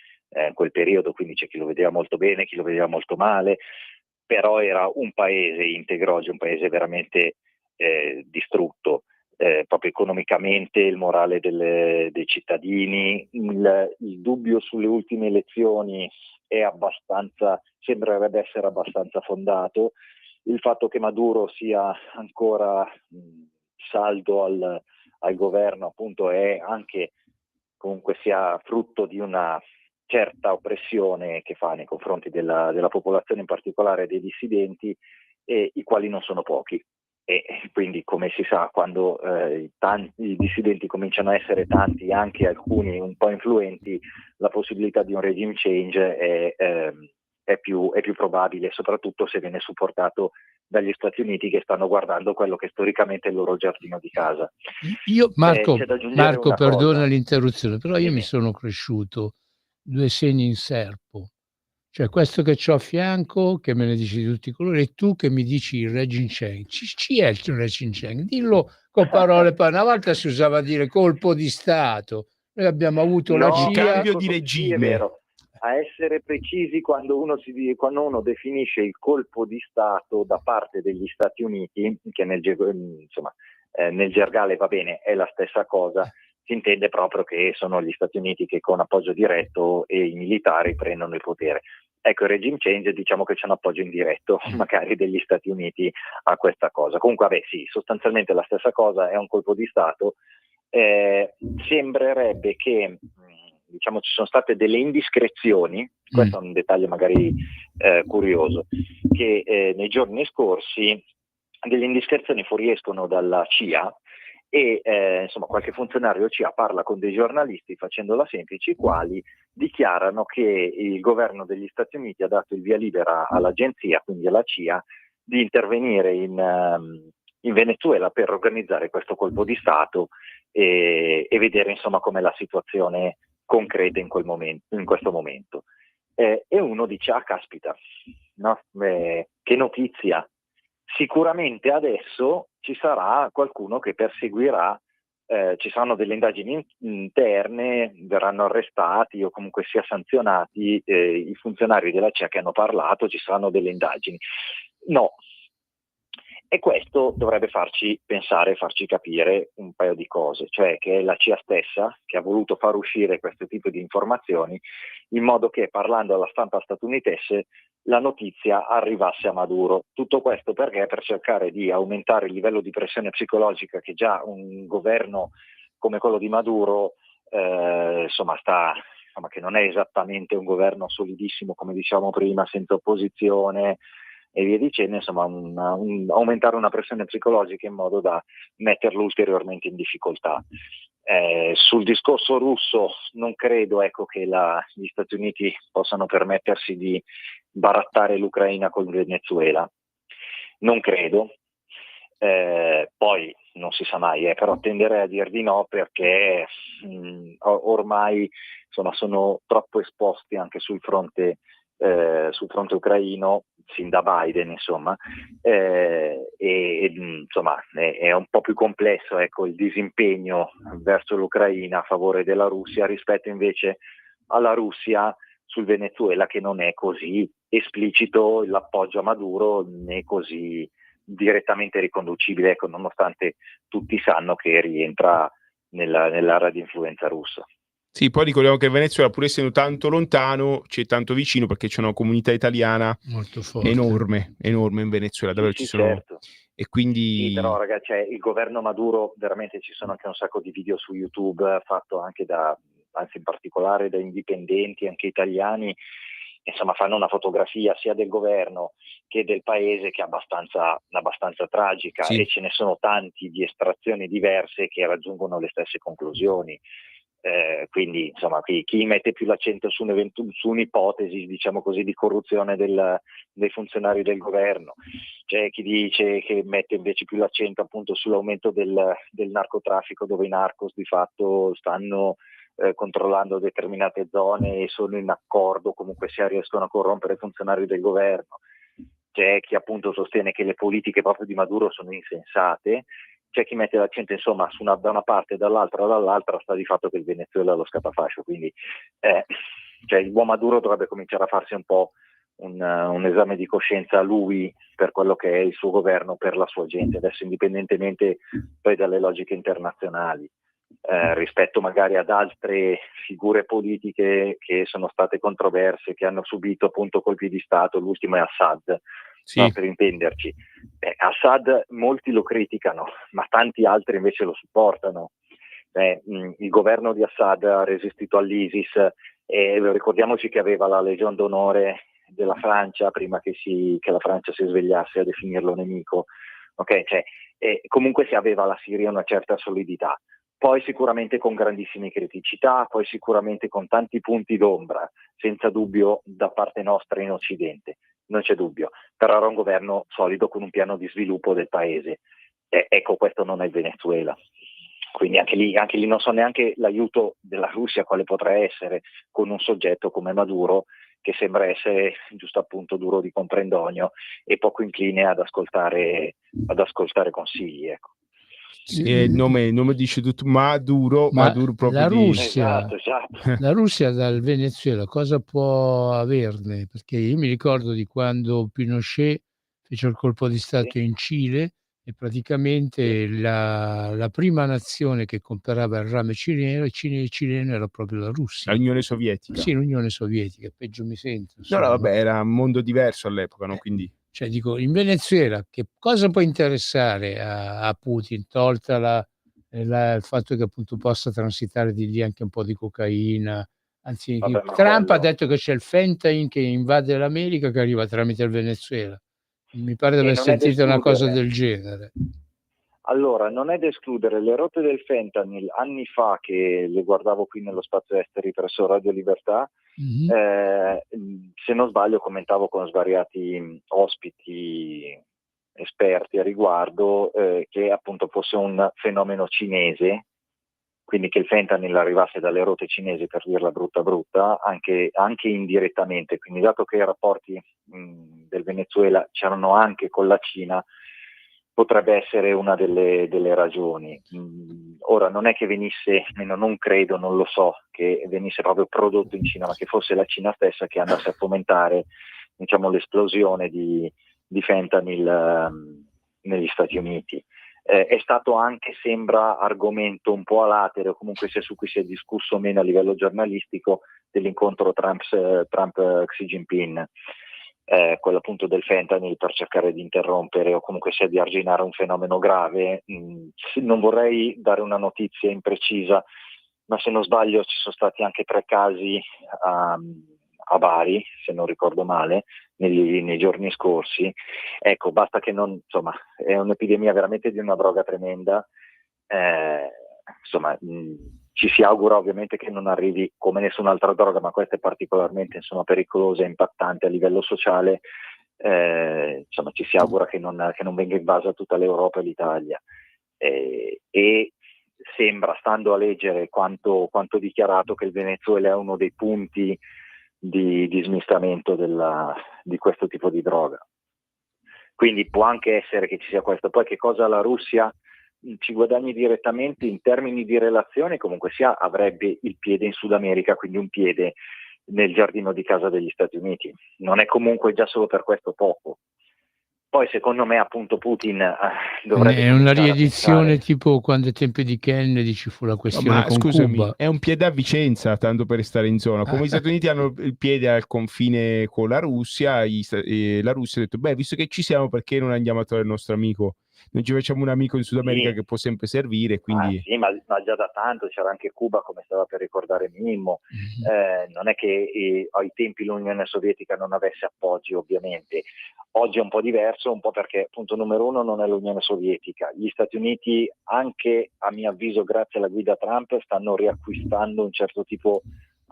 quel periodo, quindi c'è chi lo vedeva molto bene, chi lo vedeva molto male, però era un paese integro, oggi un paese veramente distrutto, proprio economicamente, il morale dei cittadini, il dubbio sulle ultime elezioni sembrerebbe essere abbastanza fondato, il fatto che Maduro sia ancora saldo al governo appunto è anche, comunque sia frutto di una certa oppressione che fa nei confronti della popolazione, in particolare dei dissidenti, i quali non sono pochi. E quindi, come si sa, quando i dissidenti cominciano a essere tanti, anche alcuni un po' influenti, la possibilità di un regime change è più probabile, soprattutto se viene supportato dagli Stati Uniti, che stanno guardando quello che storicamente è il loro giardino di casa. Marco, perdona cosa. l'interruzione, però io mi sono cresciuto due segni in serpo, cioè questo che c'ho a fianco, che me ne dici di tutti i colori, e tu che mi dici il regime change. Ci è il regime change? Dillo con parole. Una volta si usava dire colpo di Stato, noi abbiamo avuto la CIA. Cambio di regime. Sì, è vero. A essere precisi, quando uno definisce il colpo di Stato da parte degli Stati Uniti, che nel gergale va bene, è la stessa cosa, si intende proprio che sono gli Stati Uniti che con appoggio diretto e i militari prendono il potere. Ecco, il regime change, diciamo che c'è un appoggio indiretto magari degli Stati Uniti a questa cosa. Comunque, sì, sostanzialmente la stessa cosa, è un colpo di Stato. Sembrerebbe che ci sono state delle indiscrezioni, questo è un dettaglio magari curioso, che nei giorni scorsi delle indiscrezioni fuoriescono dalla CIA e qualche funzionario CIA parla con dei giornalisti facendola semplice, i quali dichiarano che il governo degli Stati Uniti ha dato il via libera all'agenzia, quindi alla CIA, di intervenire in Venezuela per organizzare questo colpo di Stato e vedere com'è la situazione concreta in questo momento. E uno dice: caspita, no? Che notizia! Sicuramente adesso ci sarà qualcuno che perseguirà, ci saranno delle indagini interne, verranno arrestati o comunque sia sanzionati i funzionari della CIA che hanno parlato, ci saranno delle indagini. No. E questo dovrebbe farci pensare, farci capire un paio di cose, cioè che è la CIA stessa che ha voluto far uscire questo tipo di informazioni, in modo che, parlando alla stampa statunitense, la notizia arrivasse a Maduro. Tutto questo perché? Per cercare di aumentare il livello di pressione psicologica che già un governo come quello di Maduro che non è esattamente un governo solidissimo, come diciamo prima, senza opposizione e via dicendo, insomma aumentare una pressione psicologica in modo da metterlo ulteriormente in difficoltà. Sul discorso russo non credo che gli Stati Uniti possano permettersi di barattare l'Ucraina col Venezuela, non credo. Poi non si sa mai, però tenderei a dir di no, perché ormai sono troppo esposti anche sul fronte ucraino sin da Biden, è un po' più complesso il disimpegno verso l'Ucraina a favore della Russia rispetto invece alla Russia sul Venezuela, che non è così esplicito l'appoggio a Maduro né così direttamente riconducibile, nonostante tutti sanno che rientra nell'area di influenza russa. Sì, poi ricordiamo che il Venezuela, pur essendo tanto lontano, c'è tanto vicino, perché c'è una comunità italiana molto forte, enorme in Venezuela, davvero ci sono. Certo. E quindi sì, però ragazzi, il governo Maduro, veramente ci sono anche un sacco di video su YouTube fatto anche anzi in particolare da indipendenti anche italiani, fanno una fotografia sia del governo che del paese che è abbastanza tragica, sì. E ce ne sono tanti di estrazioni diverse che raggiungono le stesse conclusioni. Quindi chi mette più l'accento su un'ipotesi, diciamo così, di corruzione dei funzionari del governo, c'è chi dice che mette invece più l'accento appunto sull'aumento del narcotraffico, dove i narcos di fatto stanno controllando determinate zone e sono in accordo, comunque sia riescono a corrompere i funzionari del governo. C'è chi appunto sostiene che le politiche proprio di Maduro sono insensate. C'è chi mette l'accento da una parte e dall'altra sta di fatto che il Venezuela è lo scatafascio, quindi il buon Maduro dovrebbe cominciare a farsi un po' un esame di coscienza lui per quello che è il suo governo, per la sua gente, adesso indipendentemente poi dalle logiche internazionali, rispetto magari ad altre figure politiche che sono state controverse, che hanno subito appunto colpi di Stato. L'ultimo è Assad. Sì. No, per intenderci, Assad molti lo criticano, ma tanti altri invece lo supportano. Il governo di Assad ha resistito all'ISIS, e ricordiamoci che aveva la Legion d'onore della Francia prima che la Francia si svegliasse a definirlo nemico. Comunque si aveva la Siria una certa solidità. Poi sicuramente con grandissime criticità, poi sicuramente con tanti punti d'ombra, senza dubbio da parte nostra in Occidente. Non c'è dubbio, però era un governo solido con un piano di sviluppo del paese. Questo non è il Venezuela. Quindi anche lì non so neanche l'aiuto della Russia quale potrà essere con un soggetto come Maduro, che sembra essere giusto appunto duro di comprendonio e poco incline ad ascoltare consigli. Ecco. Sì, il nome dice tutto. Maduro proprio la Russia, esatto. La Russia dal Venezuela cosa può averne? Perché io mi ricordo di quando Pinochet fece il colpo di Stato in Cile e praticamente la prima nazione che comprava il rame cileno era proprio la Russia. L'Unione Sovietica. Sì, l'Unione Sovietica, peggio mi sento. No, vabbè, era un mondo diverso all'epoca, no? Quindi Cioè dico, in Venezuela che cosa può interessare a Putin, tolta il fatto che appunto possa transitare di lì anche un po' di cocaina, anzi Trump ha detto che c'è il fentanyl che invade l'America, che arriva tramite il Venezuela. Mi pare di aver sentito una cosa del genere. Allora, non è da escludere, le rotte del fentanyl anni fa, che le guardavo qui nello spazio esteri presso Radio Libertà, se non sbaglio commentavo con svariati ospiti esperti a riguardo che appunto fosse un fenomeno cinese, quindi che il fentanyl arrivasse dalle rotte cinesi, per dirla brutta, anche indirettamente, quindi dato che i rapporti del Venezuela c'erano anche con la Cina, potrebbe essere una delle ragioni. Ora non è che venisse, non credo, non lo so, che venisse proprio prodotto in Cina, ma che fosse la Cina stessa che andasse a fomentare, l'esplosione di fentanyl negli Stati Uniti. È stato anche, sembra, argomento un po' a latere, o comunque su cui si è discusso meno a livello giornalistico, dell'incontro Trump-Xi Jinping. quello appunto del fentanyl, per cercare di interrompere o comunque sia di arginare un fenomeno grave. Non vorrei dare una notizia imprecisa, ma se non sbaglio ci sono stati anche 3 casi a Bari, se non ricordo male, nei giorni scorsi. Ecco, basta che non, insomma, è un'epidemia veramente di una droga tremenda. Insomma, ci si augura ovviamente che non arrivi come nessun'altra droga, ma questa è particolarmente, insomma, pericolosa e impattante a livello sociale. Insomma, ci si augura che non venga invasa tutta l'Europa e l'Italia. E sembra, stando a leggere quanto dichiarato, che il Venezuela è uno dei punti di smistamento di questo tipo di droga. Quindi può anche essere che ci sia questo. Poi che cosa la Russia ci guadagni direttamente in termini di relazioni, comunque sia, avrebbe il piede in Sud America, quindi un piede nel giardino di casa degli Stati Uniti. Non è comunque già solo per questo poco. Poi secondo me appunto Putin dovrebbe... È una riedizione tipo quando ai tempi di Kennedy ci fu la questione con scusami, Cuba. è un piede a Vicenza, tanto per stare in zona. Come gli Stati Uniti hanno il piede al confine con la Russia, la Russia ha detto, beh, visto che ci siamo, perché non andiamo a trovare il nostro amico? Non ci facciamo un amico in Sud America che può sempre servire, quindi... sì, ma già da tanto c'era anche Cuba, come stava per ricordare Mimmo. Non è che ai tempi l'Unione Sovietica non avesse appoggi, ovviamente. Oggi è un po' diverso, un po' perché, punto numero 1, non è l'Unione Sovietica. Gli Stati Uniti, anche a mio avviso grazie alla guida Trump, stanno riacquistando un certo tipo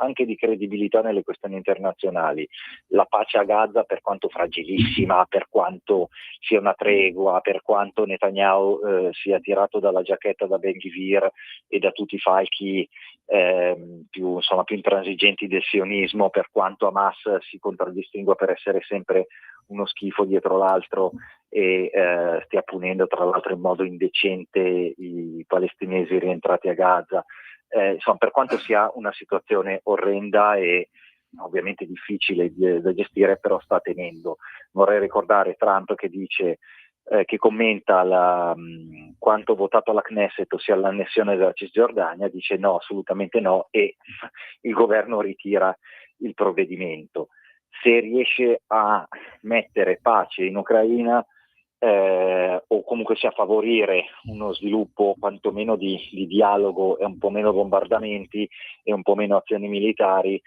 anche di credibilità nelle questioni internazionali. La pace a Gaza, per quanto fragilissima, per quanto sia una tregua, per quanto Netanyahu sia tirato dalla giacchetta da Ben Gvir e da tutti i falchi più intransigenti del sionismo, per quanto Hamas si contraddistingua per essere sempre uno schifo dietro l'altro e stia punendo tra l'altro in modo indecente i palestinesi rientrati a Gaza. Insomma, per quanto sia una situazione orrenda e ovviamente difficile da gestire, però sta tenendo. Vorrei ricordare Trump che dice, che commenta quanto votato alla Knesset, ossia l'annessione della Cisgiordania, dice no, assolutamente no, e il governo ritira il provvedimento. Se riesce a mettere pace in Ucraina, o comunque sia favorire uno sviluppo quantomeno di dialogo e un po' meno bombardamenti e un po' meno azioni militari,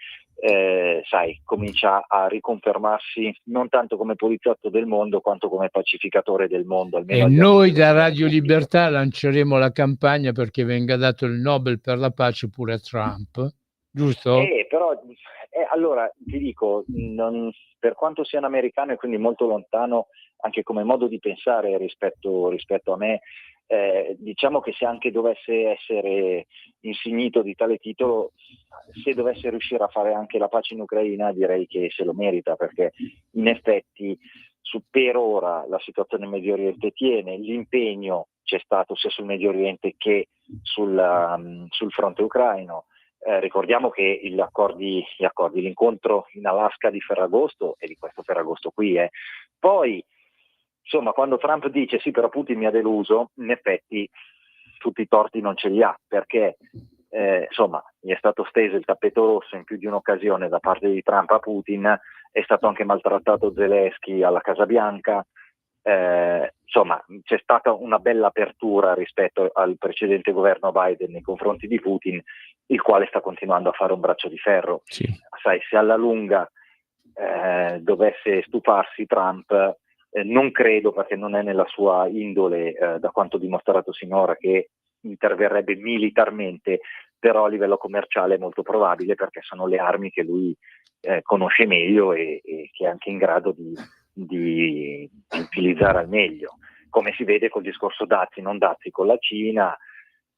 comincia a riconfermarsi non tanto come poliziotto del mondo quanto come pacificatore del mondo. E noi da Radio Libertà lanceremo la campagna perché venga dato il Nobel per la pace pure a Trump, giusto? Però allora ti dico, per quanto sia un americano e quindi molto lontano anche come modo di pensare rispetto a me, diciamo che se anche dovesse essere insignito di tale titolo, se dovesse riuscire a fare anche la pace in Ucraina, direi che se lo merita, perché in effetti per ora la situazione in Medio Oriente tiene, l'impegno c'è stato sia sul Medio Oriente che sul fronte ucraino. Ricordiamo che l'incontro in Alaska di Ferragosto è di questo Ferragosto qui. Poi, insomma, quando Trump dice sì, però Putin mi ha deluso, in effetti tutti i torti non ce li ha, perché gli è stato steso il tappeto rosso in più di un'occasione da parte di Trump a Putin, è stato anche maltrattato Zelensky alla Casa Bianca. C'è stata una bella apertura rispetto al precedente governo Biden nei confronti di Putin, il quale sta continuando a fare un braccio di ferro. Sì. Sai, se alla lunga dovesse stufarsi Trump, non credo, perché non è nella sua indole, da quanto dimostrato sinora, che interverrebbe militarmente, però a livello commerciale è molto probabile, perché sono le armi che lui conosce meglio e che è anche in grado di utilizzare al meglio, come si vede col discorso dazi non dazi con la Cina,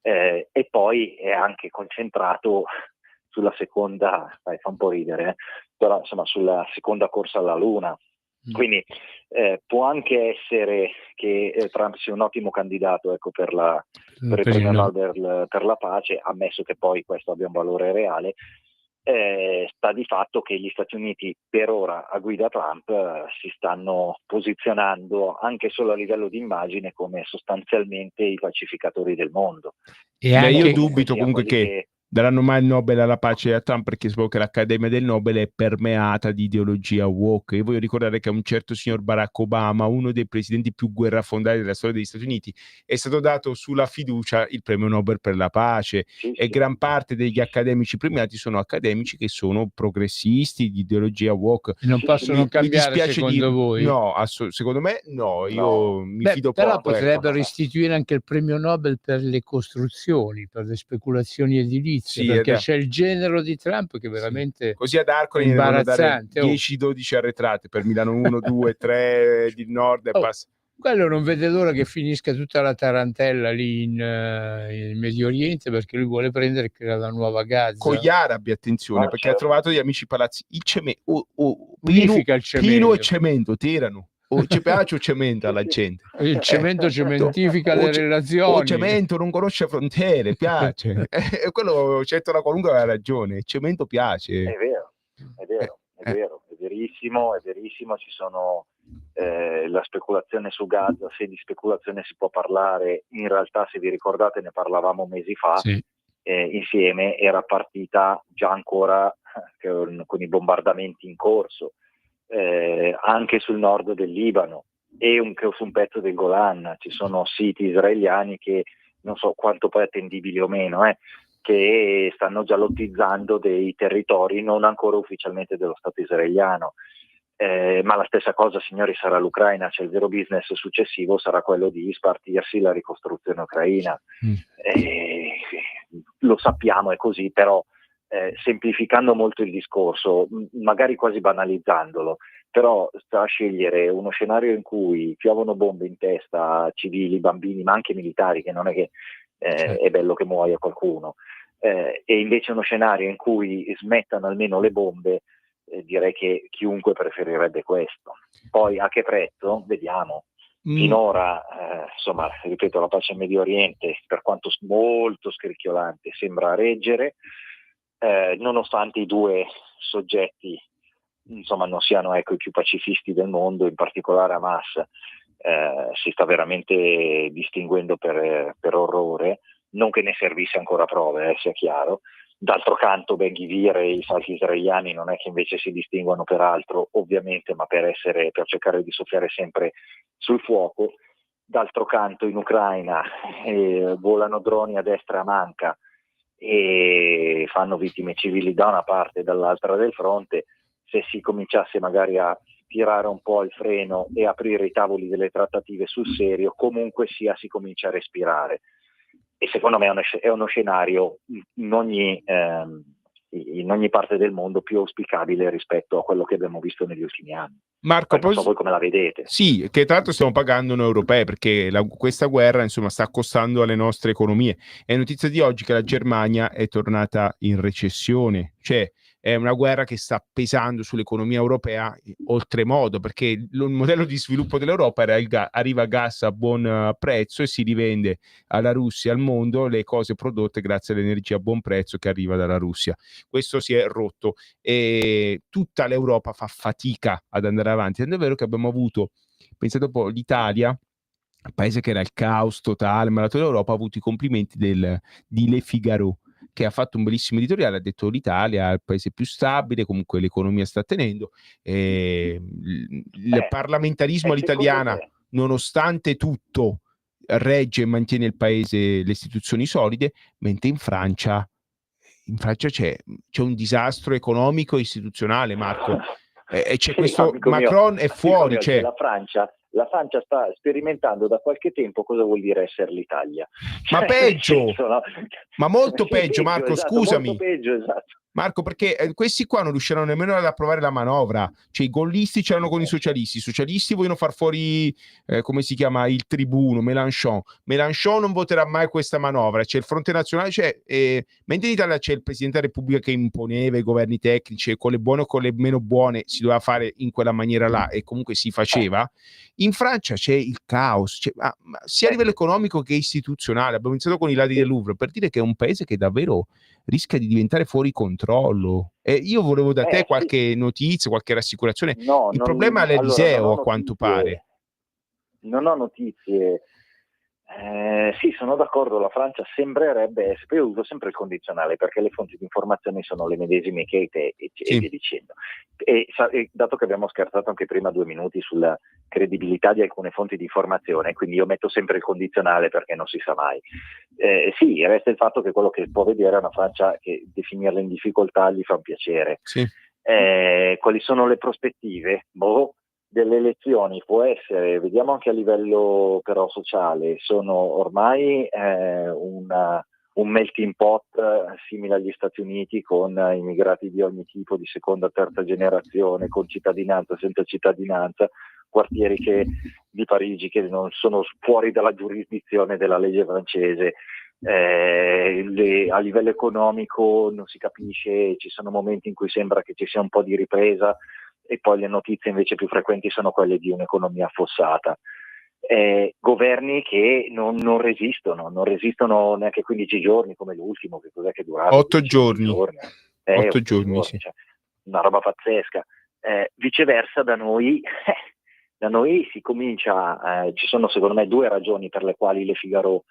e poi è anche concentrato sulla seconda, fa un po' ridere, però insomma sulla seconda corsa alla Luna. Quindi può anche essere che Trump sia un ottimo candidato, per il premio Nobel per la pace, ammesso che poi questo abbia un valore reale. Sta di fatto che gli Stati Uniti per ora a guida Trump si stanno posizionando anche solo a livello di immagine come sostanzialmente i pacificatori del mondo. E io dubito comunque che daranno mai il Nobel alla pace a Trump, perché so che l'Accademia del Nobel è permeata di ideologia woke. Io voglio ricordare che a un certo signor Barack Obama, uno dei presidenti più guerrafondati della storia degli Stati Uniti, è stato dato sulla fiducia il premio Nobel per la pace, e gran parte degli accademici premiati sono accademici che sono progressisti di ideologia woke. E non possono cambiare, mi dispiace secondo voi? No, secondo me no, io mi fido però poco. potrebbero istituire anche il premio Nobel per le costruzioni, per le speculazioni edilizie, Sì, perché c'è il genero di Trump che veramente così ad Arcoli è ne devono dare imbarazzante. 10-12 arretrate per Milano 1, 2, 3 di nord e passa. Quello non vede l'ora che finisca tutta la tarantella lì in Medio Oriente, perché lui vuole prendere e creare la nuova Gaza. Con gli arabi, attenzione, perché ha trovato gli amici palazzi. Il cemento, Unifica il cemento. Pino e cemento, tirano. O ci piace o cemento alla gente. Il cemento cementifica le relazioni. O cemento non conosce frontiere, piace. E quello Cettola Qualunque aveva ragione, il cemento piace. È vero, è verissimo, ci sono la speculazione su Gaza, se di speculazione si può parlare, in realtà se vi ricordate ne parlavamo mesi fa, sì. Insieme, era partita già ancora con i bombardamenti in corso, anche sul nord del Libano e su un pezzo del Golan. Ci sono siti israeliani che non so quanto poi attendibili o meno, che stanno già lottizzando dei territori non ancora ufficialmente dello Stato israeliano. Ma la stessa cosa, signori, sarà l'Ucraina, cioè il vero business successivo sarà quello di spartirsi la ricostruzione ucraina. Lo sappiamo, è così, però semplificando molto il discorso, magari quasi banalizzandolo, però sta a scegliere uno scenario in cui piovono bombe in testa a civili, bambini, ma anche militari, che non è che è bello che muoia qualcuno, e invece uno scenario in cui smettano almeno le bombe. Direi che chiunque preferirebbe questo. Poi a che prezzo? Vediamo. Finora, insomma, ripeto, la pace in Medio Oriente, per quanto molto scricchiolante, sembra reggere, nonostante i due soggetti, insomma, non siano i più pacifisti del mondo, in particolare Hamas si sta veramente distinguendo per orrore, non che ne servisse ancora prove, sia chiaro. D'altro canto Ben Gvir e i falchi israeliani non è che invece si distinguano per altro, ovviamente, ma per cercare di soffiare sempre sul fuoco. D'altro canto in Ucraina volano droni a destra e a manca e fanno vittime civili da una parte e dall'altra del fronte. Se si cominciasse magari a tirare un po' il freno e aprire i tavoli delle trattative sul serio, comunque sia si comincia a respirare. E secondo me è uno scenario in ogni parte del mondo più auspicabile rispetto a quello che abbiamo visto negli ultimi anni. Marco, non so voi come la vedete. Sì, che tra l'altro stiamo pagando noi europei, perché questa guerra, insomma, sta costando alle nostre economie. È notizia di oggi che la Germania è tornata in recessione, cioè è una guerra che sta pesando sull'economia europea oltremodo, perché il modello di sviluppo dell'Europa era arriva gas a buon prezzo e si rivende alla Russia, al mondo, le cose prodotte grazie all'energia a buon prezzo che arriva dalla Russia. Questo si è rotto e tutta l'Europa fa fatica ad andare avanti. È vero che abbiamo avuto, pensate un po', l'Italia, un paese che era il caos totale, ma tutta l'Europa ha avuto i complimenti di Le Figaro, che ha fatto un bellissimo editoriale, ha detto l'Italia è il paese più stabile, comunque l'economia sta tenendo, il parlamentarismo all'italiana, nonostante tutto, regge e mantiene il paese, le istituzioni solide, mentre in Francia c'è un disastro economico e istituzionale, Marco. E c'è questo Macron è fuori, cioè la Francia sta sperimentando da qualche tempo cosa vuol dire essere l'Italia. Ma peggio, no? Ma molto peggio, Marco, esatto, scusami. Molto peggio, esatto. Marco, perché questi qua non riusciranno nemmeno ad approvare la manovra, cioè i gollisti c'erano con i socialisti vogliono far fuori, come si chiama, il tribuno, Mélenchon non voterà mai questa manovra, c'è il Fronte Nazionale, mentre in Italia c'è il Presidente della Repubblica che imponeva i governi tecnici, con le buone o con le meno buone si doveva fare in quella maniera là e comunque si faceva. In Francia c'è il caos, sia a livello economico che istituzionale. Abbiamo iniziato con i ladri del Louvre, per dire che è un paese che davvero rischia di diventare fuori controllo. E io volevo da te qualche notizia, qualche rassicurazione. Il problema è l'Eliseo, a quanto pare. Non ho notizie Sì, sono d'accordo, la Francia sembrerebbe essere, io uso sempre il condizionale perché le fonti di informazione sono le medesime che te e via dicendo. E dato che abbiamo scherzato anche prima 2 minuti sulla credibilità di alcune fonti di informazione, quindi io metto sempre il condizionale perché non si sa mai. Sì, resta il fatto che quello che può vedere è una Francia che definirla in difficoltà gli fa un piacere. Sì. Quali sono le prospettive? Delle elezioni può essere, vediamo anche a livello però sociale, sono ormai un melting pot simile agli Stati Uniti, con immigrati di ogni tipo, di seconda, terza generazione, con cittadinanza, senza cittadinanza, quartieri di Parigi che non sono fuori dalla giurisdizione della legge francese. A livello economico non si capisce, ci sono momenti in cui sembra che ci sia un po' di ripresa, e poi le notizie invece più frequenti sono quelle di un'economia affossata. Governi che non resistono neanche 15 giorni come l'ultimo, che cos'è che è durato? 8 giorni. 8 8 giorni, sì. cioè, una roba pazzesca. Viceversa da noi si comincia, ci sono secondo me 2 ragioni per le quali Le Figaro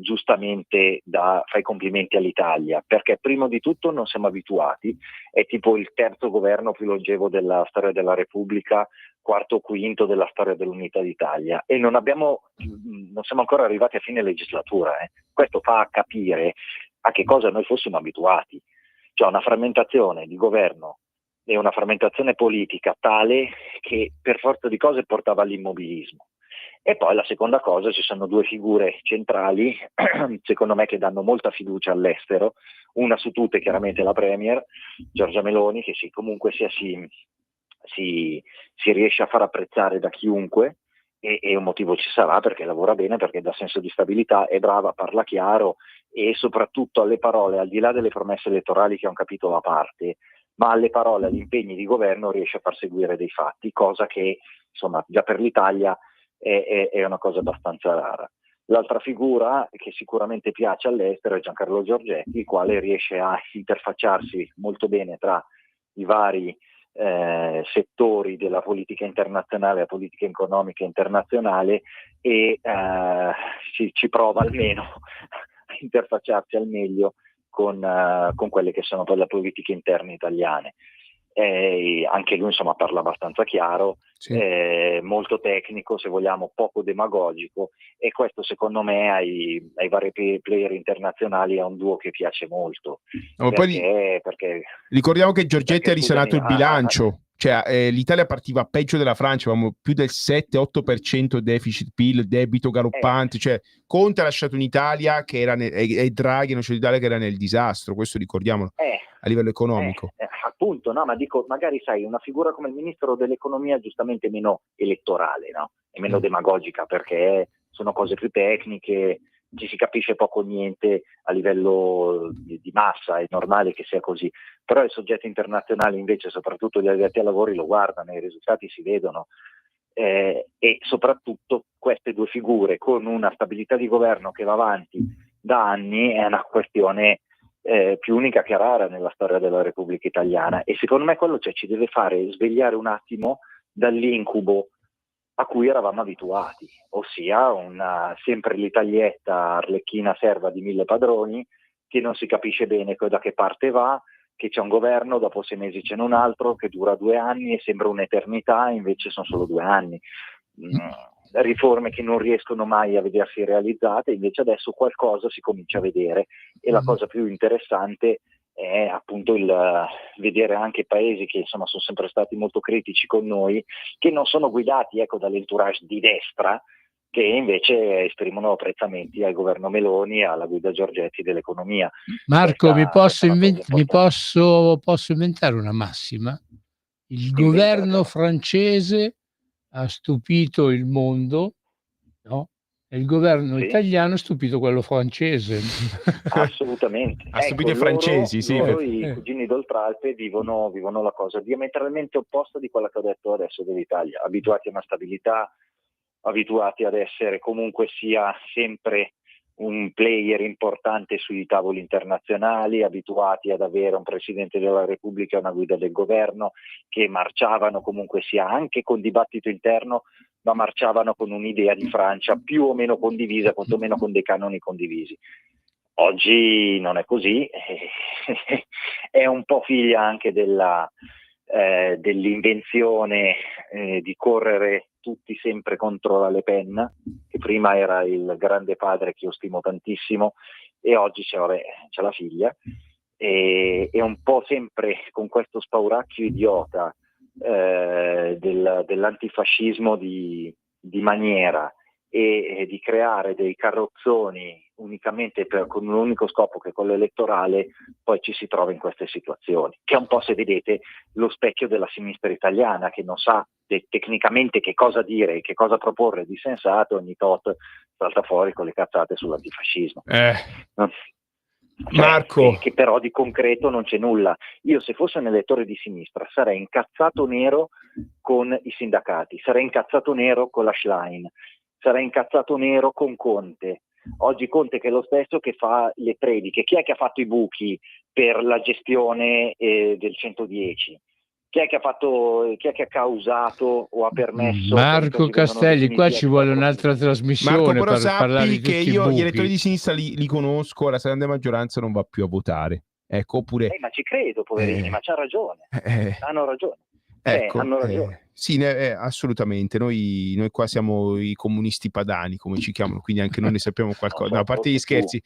giustamente fa i complimenti all'Italia, perché prima di tutto non siamo abituati, è tipo il 3° governo più longevo della storia della Repubblica, 4° o 5° della storia dell'Unità d'Italia, e non siamo ancora arrivati a fine legislatura. Questo fa capire a che cosa noi fossimo abituati, cioè una frammentazione di governo e una frammentazione politica tale che per forza di cose portava all'immobilismo. E poi la seconda cosa, ci sono 2 figure centrali, secondo me, che danno molta fiducia all'estero. Una su tutte chiaramente la Premier, Giorgia Meloni, che comunque si riesce a far apprezzare da chiunque, e un motivo ci sarà, perché lavora bene, perché dà senso di stabilità, è brava, parla chiaro, e soprattutto alle parole, al di là delle promesse elettorali che è un capitolo a parte, ma alle parole, agli impegni di governo riesce a far seguire dei fatti, cosa che insomma già per l'Italia è una cosa abbastanza rara. L'altra figura che sicuramente piace all'estero è Giancarlo Giorgetti, il quale riesce a interfacciarsi molto bene tra i vari settori della politica internazionale, la politica economica internazionale, e ci prova almeno a interfacciarsi al meglio con quelle che sono poi le politiche interne italiane. Anche lui insomma parla abbastanza chiaro, Sì. molto tecnico, se vogliamo, poco demagogico, e questo secondo me ai vari player internazionali è un duo che piace molto. Perché ricordiamo che Giorgetti ha risanato il scusami, bilancio, cioè l'Italia partiva peggio della Francia, avevamo più del 7-8% deficit PIL, debito galoppante, cioè Conte ha lasciato un'Italia che era e Draghi ha lasciato l'Italia che era nel disastro, questo ricordiamolo, a livello economico. Appunto, no, ma dico, magari sai, una figura come il ministro dell'economia giustamente meno elettorale, no? E meno demagogica, perché sono cose più tecniche, ci si capisce poco o niente a livello di massa, è normale che sia così, però i soggetti internazionali invece, soprattutto gli addetti ai lavori, lo guardano, i risultati si vedono, e soprattutto queste 2 figure con una stabilità di governo che va avanti da anni è una questione più unica che rara nella storia della Repubblica Italiana, e secondo me quello ci deve fare svegliare un attimo dall'incubo a cui eravamo abituati, ossia sempre l'Italietta arlecchina serva di 1000 padroni, che non si capisce bene da che parte va, che c'è un governo, dopo 6 mesi c'è un altro, che dura 2 anni e sembra un'eternità, invece sono solo 2 anni. Riforme che non riescono mai a vedersi realizzate, invece adesso qualcosa si comincia a vedere, e la cosa più interessante è appunto il vedere anche paesi che insomma sono sempre stati molto critici con noi, che non sono guidati dall'entourage di destra, che invece esprimono apprezzamenti al governo Meloni e alla guida Giorgetti dell'economia. Marco, posso inventare una massima? Il Inventala. governo francese ha stupito il mondo, no? E il governo italiano ha stupito quello francese. Assolutamente. Ha stupito i francesi, sì. Loro, i cugini d'Oltralpe vivono la cosa diametralmente opposta di quella che ho detto adesso dell'Italia, abituati a una stabilità, abituati ad essere comunque sia sempre un player importante sui tavoli internazionali, abituati ad avere un Presidente della Repubblica e una guida del governo che marciavano comunque sia anche con dibattito interno, ma marciavano con un'idea di Francia più o meno condivisa, quantomeno con dei canoni condivisi. Oggi non è così, è un po' figlia anche dell'invenzione di correre tutti sempre contro la Le Pen, che prima era il grande padre che io stimo tantissimo, e oggi c'è la figlia, e un po' sempre con questo spauracchio idiota dell'antifascismo di maniera, e di creare dei carrozzoni unicamente con un unico scopo, che è quello elettorale, poi ci si trova in queste situazioni, che è un po', se vedete, lo specchio della sinistra italiana, che non sa tecnicamente che cosa dire, che cosa proporre di sensato, ogni tot salta fuori con le cazzate sull'antifascismo. Marco, che però di concreto non c'è nulla. Io, se fossi un elettore di sinistra, sarei incazzato nero con i sindacati, sarei incazzato nero con la Schlein, sarei incazzato nero con Conte. Oggi Conte, che è lo stesso che fa le prediche. Chi è che ha fatto i buchi per la gestione del 110? Chi è che ha causato o ha permesso? Marco Castelli, qua ci vuole un'altra trasmissione. Marco, però per parlare sappi di che tutti i io buchi. gli elettori di sinistra li conosco, la stragrande maggioranza non va più a votare. Ecco, oppure... Ma ci credo, poverini, ma c'ha ragione. Hanno ragione. Ecco, hanno ragione. sì, assolutamente. Noi qua siamo i comunisti padani, come ci chiamano, quindi anche noi ne sappiamo qualcosa. No, a parte gli scherzi,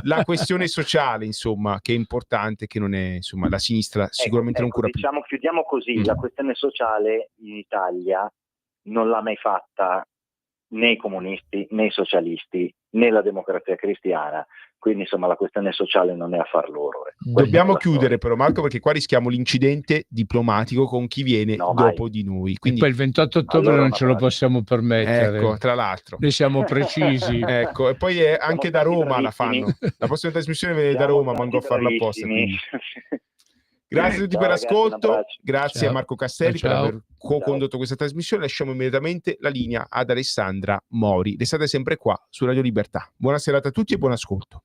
la questione sociale, insomma, che è importante, che non è, insomma, la sinistra sicuramente non cura più. Diciamo, chiudiamo così, la questione sociale in Italia non l'ha mai fatta né i comunisti, né i socialisti, né la Democrazia Cristiana. Quindi, insomma, la questione sociale non è affar loro. Dobbiamo chiudere però, Marco, perché qua rischiamo l'incidente diplomatico con chi viene dopo di noi. Quindi... E poi il 28 ottobre non ce lo possiamo permettere. Ecco, tra l'altro. Noi siamo precisi. Ecco, e poi anche da Roma la fanno. La prossima trasmissione viene da Roma, manco a farla apposta. Quindi. Grazie a tutti per l'ascolto, grazie a Marco Castelli per aver co-condotto questa trasmissione. Lasciamo immediatamente la linea ad Alessandra Mori. Restate sempre qua su Radio Libertà. Buona serata a tutti e buon ascolto.